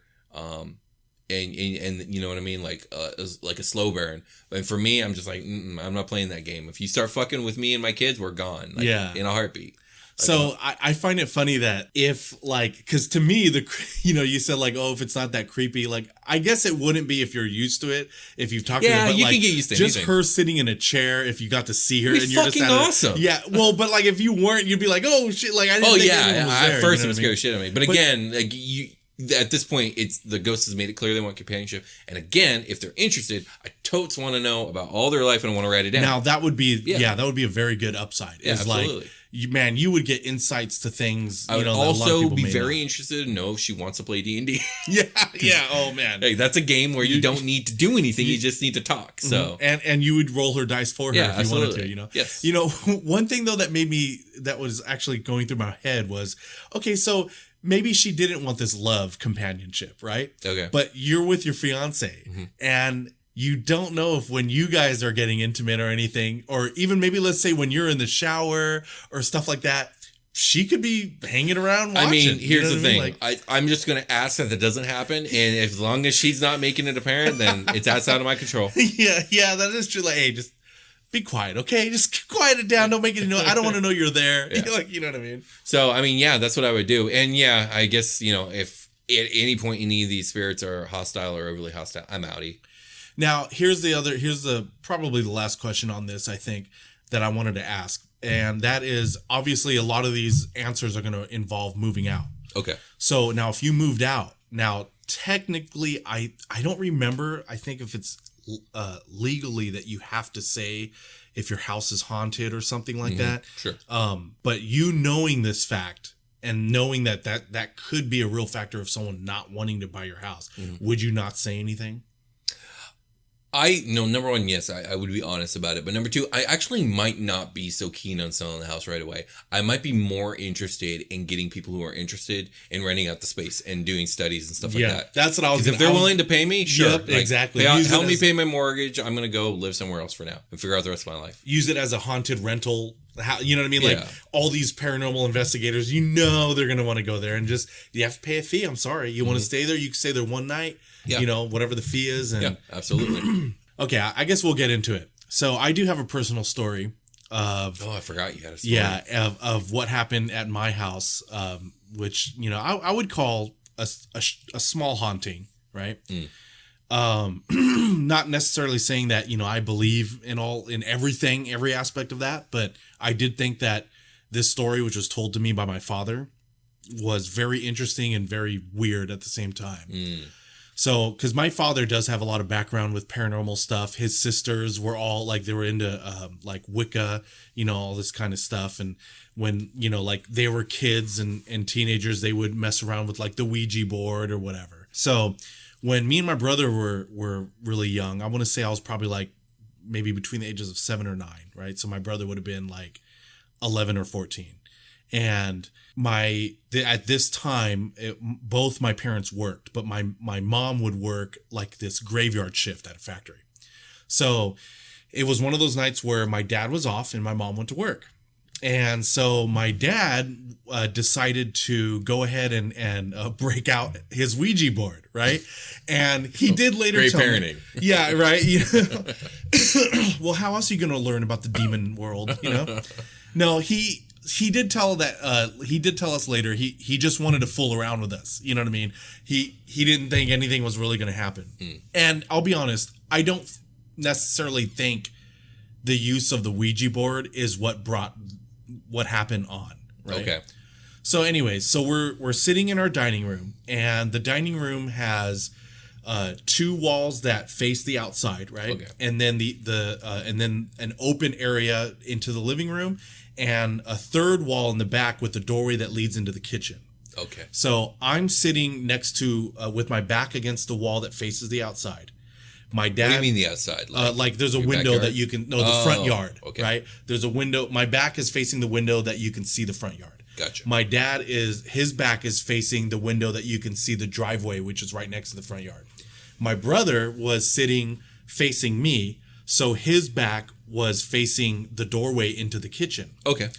And you know what I mean, like a slow burn. But for me, I'm just like, I'm not playing that game. If you start fucking with me and my kids, we're gone. Like, in a heartbeat. Like, so I find it funny that if like, because to me you said like, oh, if it's not that creepy, like I guess it wouldn't be if you're used to it, if you've talked to her. But you like, can get used to just anything. her sitting in a chair. If you got to see her, It'd be and you're just fucking awesome. Yeah, well, but like if you weren't, you'd be like, oh shit, like I didn't. Think anyone was there, at first you know it would scare the shit out of me. But again, like you. At this point, it's the ghost has made it clear they want companionship. And again, if they're interested, I totes want to know about all their life and I want to write it down. Now that would be that would be a very good upside. Yeah, is like, absolutely. you would get insights to things. I would that a lot of also people be may very not. interested to know if she wants to play D&D. Yeah. Oh man. Hey, that's a game where you don't need to do anything. You just need to talk. So And you would roll her dice for her Yeah, if you wanted absolutely. to, Yes. One thing though that was actually going through my head was, okay, so maybe she didn't want this love companionship, right? Okay. But you're with your fiance and you don't know if when you guys are getting intimate or anything, or even maybe let's say when you're in the shower or stuff like that, she could be hanging around watching. I mean, here's the thing. Like, I'm just going to ask that doesn't happen. And as long as she's not making it apparent, then that's out of my control. yeah, that is true. Like, hey, just be quiet, okay? Just quiet it down. Don't make it. I don't want to know you're there. Yeah. You know what I mean? So, I mean, yeah, that's what I would do. And yeah, I guess, if at any point any of these spirits are hostile or overly hostile, I'm outie. Now, here's probably the last question on this, I think, that I wanted to ask. And that is, obviously, a lot of these answers are going to involve moving out. Okay. So now if you moved out, now technically, I don't remember. I think if it's legally that you have to say if your house is haunted or something like that. Sure. But you knowing this fact and knowing that could be a real factor of someone not wanting to buy your house, would you not say anything? Number one, yes, I would be honest about it. But number two, I actually might not be so keen on selling the house right away. I might be more interested in getting people who are interested in renting out the space and doing studies and stuff like that. That's what I was Because if they're willing to pay me, sure. Yep, exactly. Help me pay my mortgage. I'm going to go live somewhere else for now and figure out the rest of my life. Use it as a haunted rental. You know what I mean? Like Yeah. all these paranormal investigators, they're going to want to go there and just, you have to pay a fee. I'm sorry. You want to stay there? You can stay there one night, Yeah. Whatever the fee is. And Yeah, absolutely. okay, I guess we'll get into it. So I do have a personal story of, I forgot you had a story. yeah, of what happened at my house, which, I would call a small haunting, right? Not necessarily saying that, I believe in everything, every aspect of that, but I did think that this story, which was told to me by my father, was very interesting and very weird at the same time. So, because my father does have a lot of background with paranormal stuff. His sisters were all they were into Wicca, all this kind of stuff. And when, they were kids and teenagers, they would mess around with the Ouija board or whatever. So when me and my brother were really young, I want to say I was probably maybe between the ages of 7 or 9, right? So my brother would have been 11 or 14. And at this time, both my parents worked, but my mom would work this graveyard shift at a factory. So it was one of those nights where my dad was off and my mom went to work. And so my dad decided to go ahead and break out his Ouija board, right? And he did later Great tell parenting. me. Yeah, right. Well, how else are you going to learn about the demon world, No, he did tell that he did tell us later he just wanted to fool around with us. You know what I mean? He didn't think anything was really going to happen. And I'll be honest, I don't necessarily think the use of the Ouija board is what brought what happened on, right? Okay. So anyways, so we're sitting in our dining room, and the dining room has 2 walls that face the outside, right? Okay. And then and then an open area into the living room, and a third wall in the back with the doorway that leads into the kitchen. Okay. So I'm sitting next to with my back against the wall that faces the outside. My dad. What do you mean the outside? There's a your window backyard? that you can. No, the front yard. Okay. Right. There's a window. My back is facing the window that you can see the front yard. Gotcha. My dad his back is facing the window that you can see the driveway, which is right next to the front yard. My brother was sitting facing me, so his back was facing the doorway into the kitchen. Okay.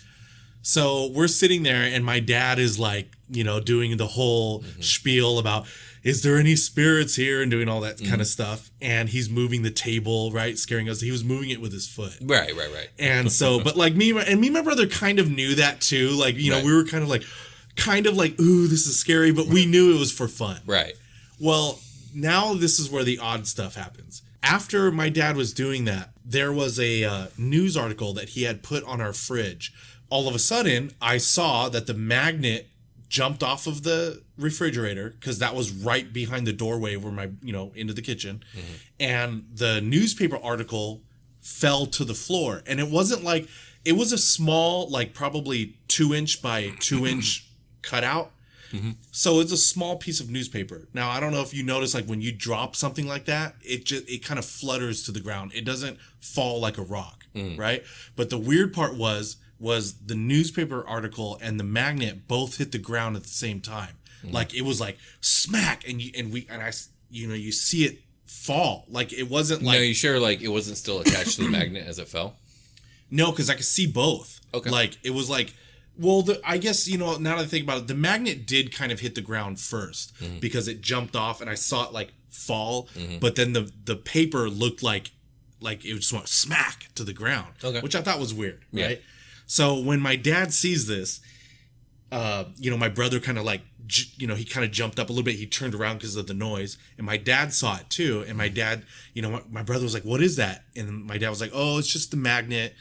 So we're sitting there, and my dad is doing the whole spiel about, is there any spirits here, and doing all that kind of stuff. And he's moving the table, right? Scaring us. He was moving it with his foot. Right. And so, but me and my brother kind of knew that too. Right. We were kind of ooh, this is scary, but we knew it was for fun. Right. Well, now this is where the odd stuff happens. After my dad was doing that, there was a news article that he had put on our fridge. All of a sudden, I saw that the magnet jumped off of the refrigerator, because that was right behind the doorway where into the kitchen. And the newspaper article fell to the floor. And it wasn't like, it was a small, like probably 2-inch by 2-inch cutout. So it's a small piece of newspaper. Now, I don't know if you notice, like when you drop something like that, it kind of flutters to the ground. It doesn't fall like a rock, right? But the weird part was the newspaper article and the magnet both hit the ground at the same time. Like it was like smack, and you see it fall. Like it wasn't like. No, you sure like it wasn't still attached to the magnet as it fell? No, because I could see both. Okay. Like it was like. Well, I guess, now that I think about it, the magnet did kind of hit the ground first because it jumped off and I saw it like fall. But then the paper looked like it just went smack to the ground, which I thought was weird. Right. So when my dad sees this, my brother kind of like, he kind of jumped up a little bit. He turned around because of the noise, and my dad saw it too. And my dad, my brother was like, "What is that?" And my dad was like, "Oh, it's just the magnet,"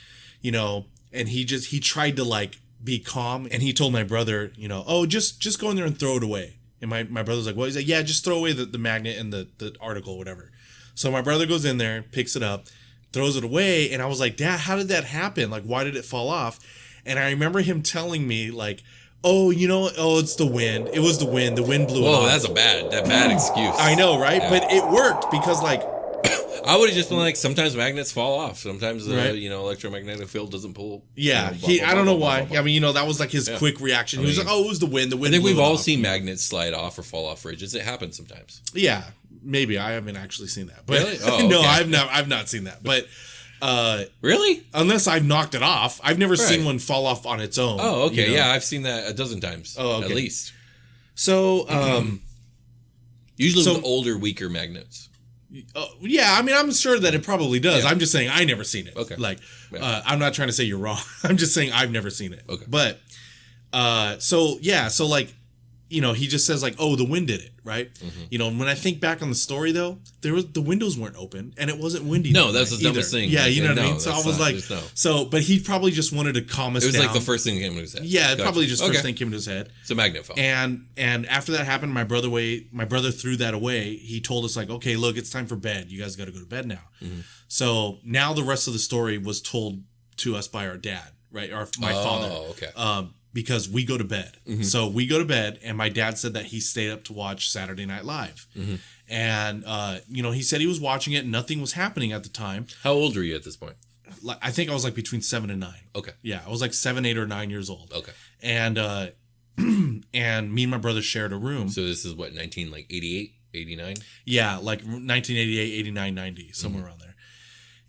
and he tried to like, be calm, and he told my brother, "Oh, just go in there and throw it away." And my brother's like, "Well," he's like, "Yeah, just throw away the magnet and the article, whatever." So my brother goes in there, picks it up, throws it away, and I was like, "Dad, how did that happen? Like, why did it fall off?" And I remember him telling me like, "Oh, it's the wind. It was the wind. The wind blew it off." Whoa, that's a bad excuse. I know, right? Yeah. But it worked because like. I would have just been like, sometimes magnets fall off. Sometimes the electromagnetic field doesn't pull. Yeah, I don't know why. I mean, that was like his quick reaction. He was like, "Oh, it was the wind. The wind." I think we've all seen magnets slide off or fall off fridges. It happens sometimes. Yeah, maybe I haven't actually seen that. But really? Oh, no, okay. I've not seen that. But really, unless I've knocked it off, I've never seen one fall off on its own. Oh, okay, yeah, I've seen that a dozen times. Oh, okay. At least. So, usually with older, weaker magnets. Yeah, I mean, I'm sure that it probably does. Yeah. I'm just saying I've never seen it. Okay. Like, I'm not trying to say you're wrong. I'm just saying I've never seen it. Okay. But, so like, he just says like, "Oh, the wind did it," right? And when I think back on the story though, the windows weren't open and it wasn't windy. No, that's the dumbest thing. Yeah, you know what I mean? So I was like, but he probably just wanted to calm us down. It was like the first thing that came into his head. Yeah, probably just first thing came into his head. It's a magnet fell. And after that happened, my brother threw that away. He told us like, "Okay, look, it's time for bed. You guys got to go to bed now." So now the rest of the story was told to us by our dad, right? Or my father. Oh, okay. Because we go to bed. So we go to bed, and my dad said that he stayed up to watch Saturday Night Live. And, he said he was watching it and nothing was happening at the time. How old were you at this point? I think I was like between 7 and 9. Okay. Yeah, I was like 7, 8, or 9 years old. Okay. And and me and my brother shared a room. So this is what, 1988, 89? Yeah, like 1988, 89, 90, somewhere around there.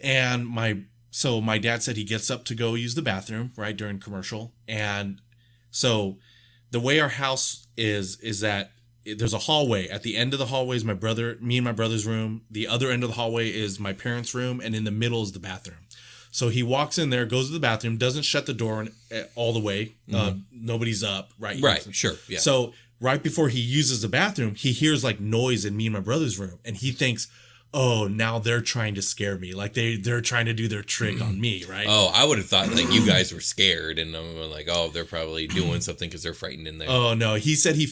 And my dad said he gets up to go use the bathroom, right, during commercial. And so the way our house is that there's a hallway. At the end of the hallway is me and my brother's room. The other end of the hallway is my parents' room. And in the middle is the bathroom. So he walks in there, goes to the bathroom, doesn't shut the door all the way. Nobody's up, right? Right, sure. Yeah. So right before he uses the bathroom, he hears like noise in me and my brother's room. And he thinks, "Oh, now they're trying to scare me. Like they're trying to do their trick on me," right? Oh, I would have thought like you guys were scared, and I'm like, "Oh, they're probably doing something because they're frightened in there." Oh no, he said he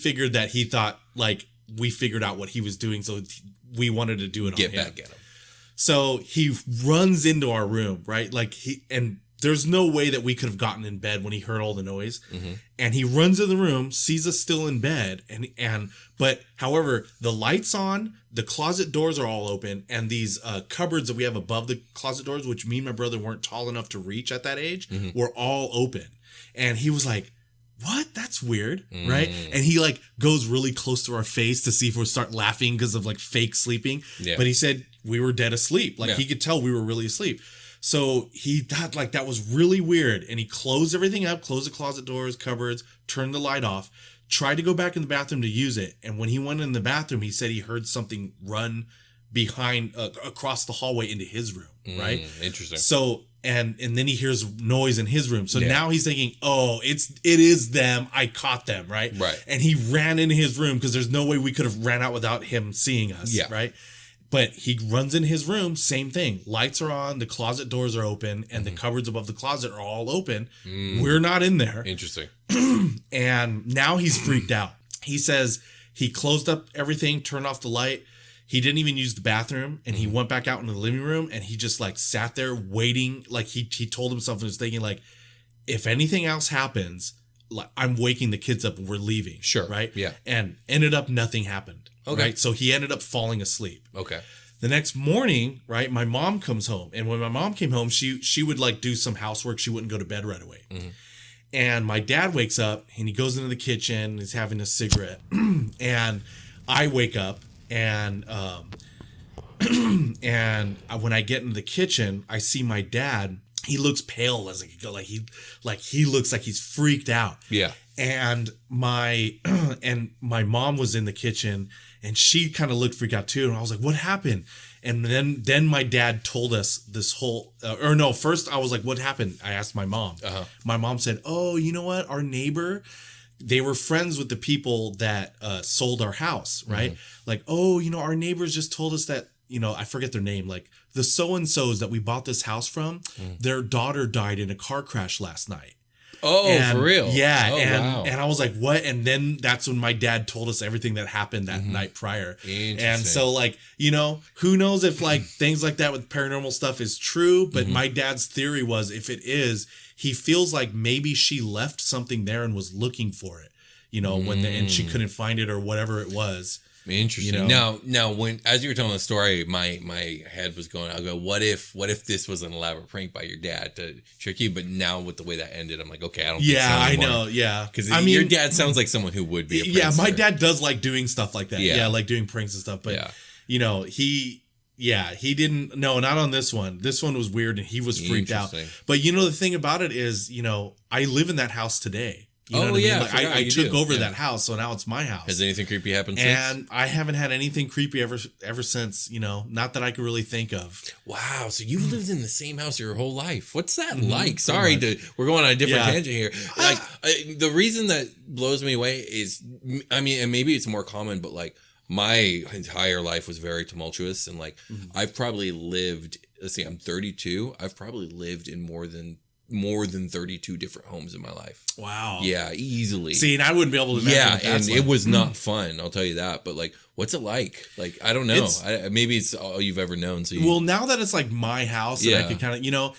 thought like we figured out what he was doing, so we wanted to do it. Get on him. back at him. So he runs into our room, right? Like and there's no way that we could have gotten in bed when he heard all the noise. And he runs in the room, sees us still in bed, but however, the light's on, the closet doors are all open, and these cupboards that we have above the closet doors, which me and my brother weren't tall enough to reach at that age, were all open. And he was like, "What? That's weird," right? And he like goes really close to our face to see if we'll start laughing because of like fake sleeping. Yeah. But he said we were dead asleep. Like he could tell we were really asleep. So he thought like that was really weird. And he closed everything up, closed the closet doors, cupboards, turned the light off, tried to go back in the bathroom to use it. And when he went in the bathroom, he said he heard something run behind across the hallway into his room. Right. Interesting. So, and then he hears noise in his room. So now he's thinking, "Oh, it is them. I caught them." Right. Right. And he ran into his room because there's no way we could have ran out without him seeing us. Yeah. Right. But he runs in his room, same thing. Lights are on, the closet doors are open, and the cupboards above the closet are all open. We're not in there. Interesting. And now he's freaked out. He says he closed up everything, turned off the light. he didn't even use the bathroom, and he went back out into the living room, and he just like sat there waiting. Like he told himself and was thinking like, if anything else happens, like I'm waking the kids up and we're leaving. Sure. Right. Yeah. And ended up nothing happened. Okay. Right. So he ended up falling asleep. Okay. The next morning, right, my mom comes home, and when my mom came home, she would like do some housework. She wouldn't go to bed right away. And my dad wakes up and he goes into the kitchen. He's having a cigarette, and I wake up and and when I get into the kitchen, I see my dad. He looks pale as I go, like he looks like he's freaked out. Yeah. And my mom was in the kitchen, and she kind of looked freaked out too. And I was like, "What happened?" And then my dad told us this whole, first I was like, "What happened?" I asked my mom. My mom said, "Oh, you know what? Our neighbor, they were friends with the people that sold our house, right? Like, oh, our neighbors just told us that, I forget their name, like the so-and-sos that we bought this house from, their daughter died in a car crash last night." Oh, And, for real? Yeah. Oh, wow. And I was like, what? And then that's when my dad told us everything that happened that night prior. And so like, who knows if like things like that with paranormal stuff is true, but my dad's theory was if it is, he feels like maybe she left something there and was looking for it, and she couldn't find it or whatever it was. Interesting. Now, when as you were telling the story, my head was going. I go, what if this was an elaborate prank by your dad to trick you? But now with the way that ended, I'm like, okay, I don't. Yeah, think so I know. Yeah, because your dad sounds like someone who would be. A yeah, prankster. my dad does like doing stuff like that. Yeah. Yeah, like doing pranks and stuff. But he didn't. No, not on this one. This one was weird, and he was freaked out. But the thing about it is, I live in that house today. You know what I mean? Like, I took over that house, so now it's my house. Has anything creepy happened since? And I haven't had anything creepy ever since, not that I could really think of. Wow, so you've lived in the same house your whole life. What's that like? Sorry, we're going on a different tangent here. Like, the reason that blows me away is, and maybe it's more common, but like my entire life was very tumultuous, and like I've probably lived. Let's see, I'm 32. I've probably lived in more than 32 different homes in my life. Wow. Yeah, easily. See, and I wouldn't be able to imagine. Yeah, and it was not fun, I'll tell you that. But like, what's it like? Like, I don't know. Maybe it's all you've ever known. So well, now that it's like my house, and I could kind of,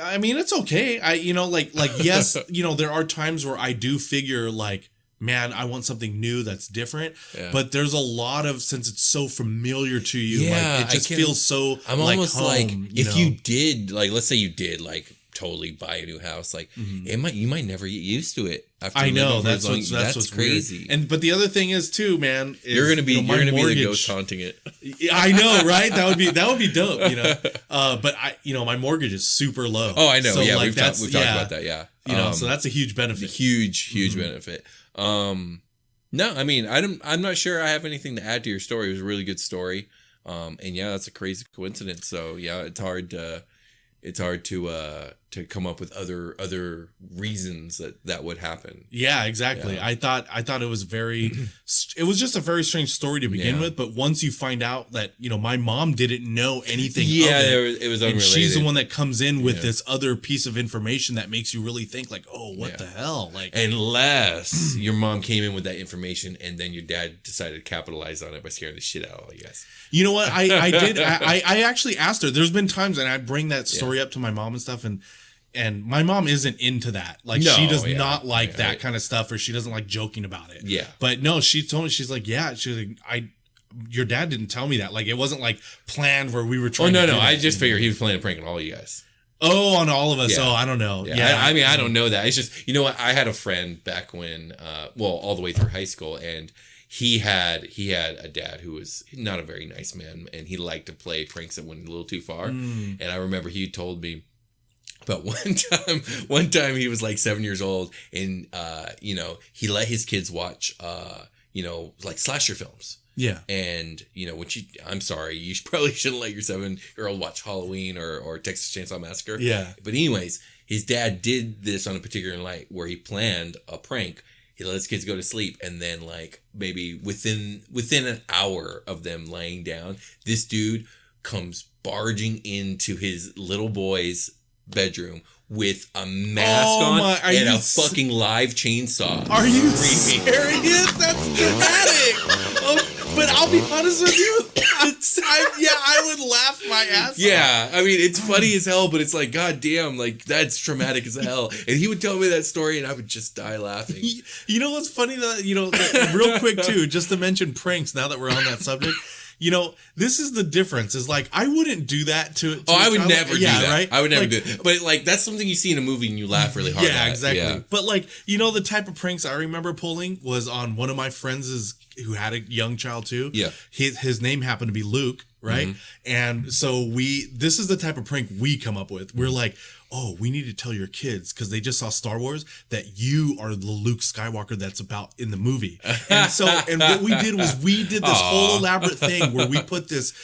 I mean, it's okay. Yes, there are times where I do figure like, man, I want something new that's different. Yeah. But there's a lot of, since it's so familiar to you, like it just feels so. I'm like almost home, like if you did, like, let's say you did like totally buy a new house, like you might never get used to it. After I know that's what's crazy. But the other thing is too, man, is, you're gonna be the ghost haunting it. I know, right? That would be dope, But my mortgage is super low. Oh, I know. So, yeah, we've talked about that. Yeah, so that's a huge benefit. Huge benefit. No, I mean, I'm not sure I have anything to add to your story. It was a really good story. And yeah, that's a crazy coincidence. So yeah, it's hard to come up with other reasons that would happen. Yeah, exactly. Yeah. I thought it was it was just a very strange story to begin with, but once you find out that, my mom didn't know anything of it was unrelated. And she's the one that comes in with this other piece of information that makes you really think like, oh, what the hell? Like, unless your mom came in with that information and then your dad decided to capitalize on it by scaring the shit out of all you guys. You know what? I did. I actually asked her. There's been times, and I bring that story up to my mom and stuff, and my mom isn't into that. Like, she does not like that kind of stuff, or she doesn't like joking about it. Yeah. But no, she told me, she's like, your dad didn't tell me that. Like, it wasn't like planned where we were trying. Oh no, I just figured he was planning to prank on all you guys. Oh, on all of us. Yeah. Oh, I don't know. Yeah. I mean, I don't know that. It's just, you know what? I had a friend back when, all the way through high school, and he had a dad who was not a very nice man, and he liked to play pranks that went a little too far. And I remember he told me about one time he was like 7 years old, and he let his kids watch like slasher films. Yeah. And, which I'm sorry, you probably shouldn't let your 7-year-old watch Halloween or Texas Chainsaw Massacre. Yeah. But anyways, his dad did this on a particular night where he planned a prank. He let his kids go to sleep, and then like maybe within an hour of them laying down, this dude comes barging into his little boy's bedroom with a mask on and a fucking live chainsaw. Are you serious? That's dramatic. But I'll be honest with you, I would laugh my ass off. Yeah, I mean, it's funny as hell, but it's like, god damn, like, that's traumatic as hell. And he would tell me that story, and I would just die laughing. You know what's funny, real quick, too, just to mention pranks, now that we're on that subject, this is the difference, is like, I wouldn't do that to I would never do that. Right? I would never do it. But, like, that's something you see in a movie, and you laugh really hard at. Exactly. Yeah. But, like, the type of pranks I remember pulling was on one of my friends' who had a young child, too. Yeah. His name happened to be Luke. Right. Mm-hmm. And so this is the type of prank we come up with. We're like, oh, we need to tell your kids, because they just saw Star Wars, that you are the Luke Skywalker that's about in the movie. And what we did was we did this whole elaborate thing where we put this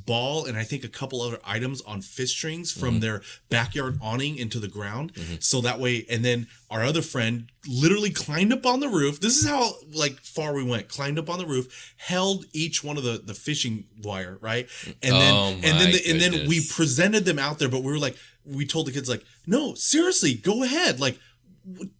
ball and I think a couple other items on fish strings from their backyard awning into the ground. So that way, and then our other friend literally climbed up on the roof. This is how far we went. Climbed up on the roof, held each one of the fishing wire, right? And then we presented them out there, but we were like, we told the kids, like, no, seriously, go ahead. Like,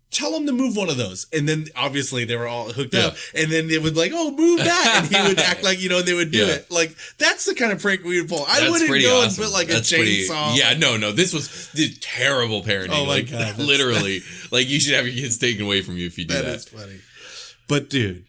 tell them to move one of those. And then obviously they were all hooked up. And then they would like, oh, move that. And he would act like, and they would do it. Like, that's the kind of prank we would pull. I wouldn't go and put like a chainsaw. No, this was terrible parenting. Oh my God. Literally. Like, you should have your kids taken away from you if you do that. That is funny. But dude.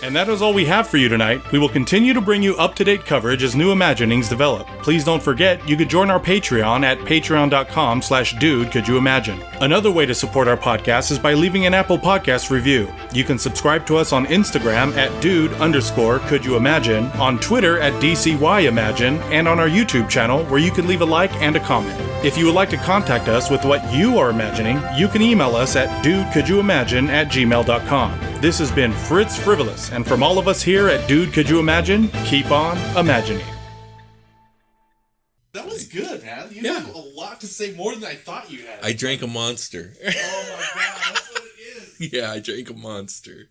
And that is all we have for you tonight. We will continue to bring you up-to-date coverage as new imaginings develop. Please don't forget, you could join our Patreon at patreon.com/dudecouldyouimagine. Another way to support our podcast is by leaving an Apple Podcast review. You can subscribe to us on Instagram at dude_couldYouImagine, on Twitter at DCYimagine, and on our YouTube channel, where you can leave a like and a comment. If you would like to contact us with what you are imagining, you can email us at dudecouldyouimagine@gmail.com. This has been Fritz Frivolous, and from all of us here at Dude Could You Imagine, keep on imagining. That was good, man. You have a lot to say, more than I thought you had. I drank a monster. Oh my God, that's what it is. Yeah, I drank a monster.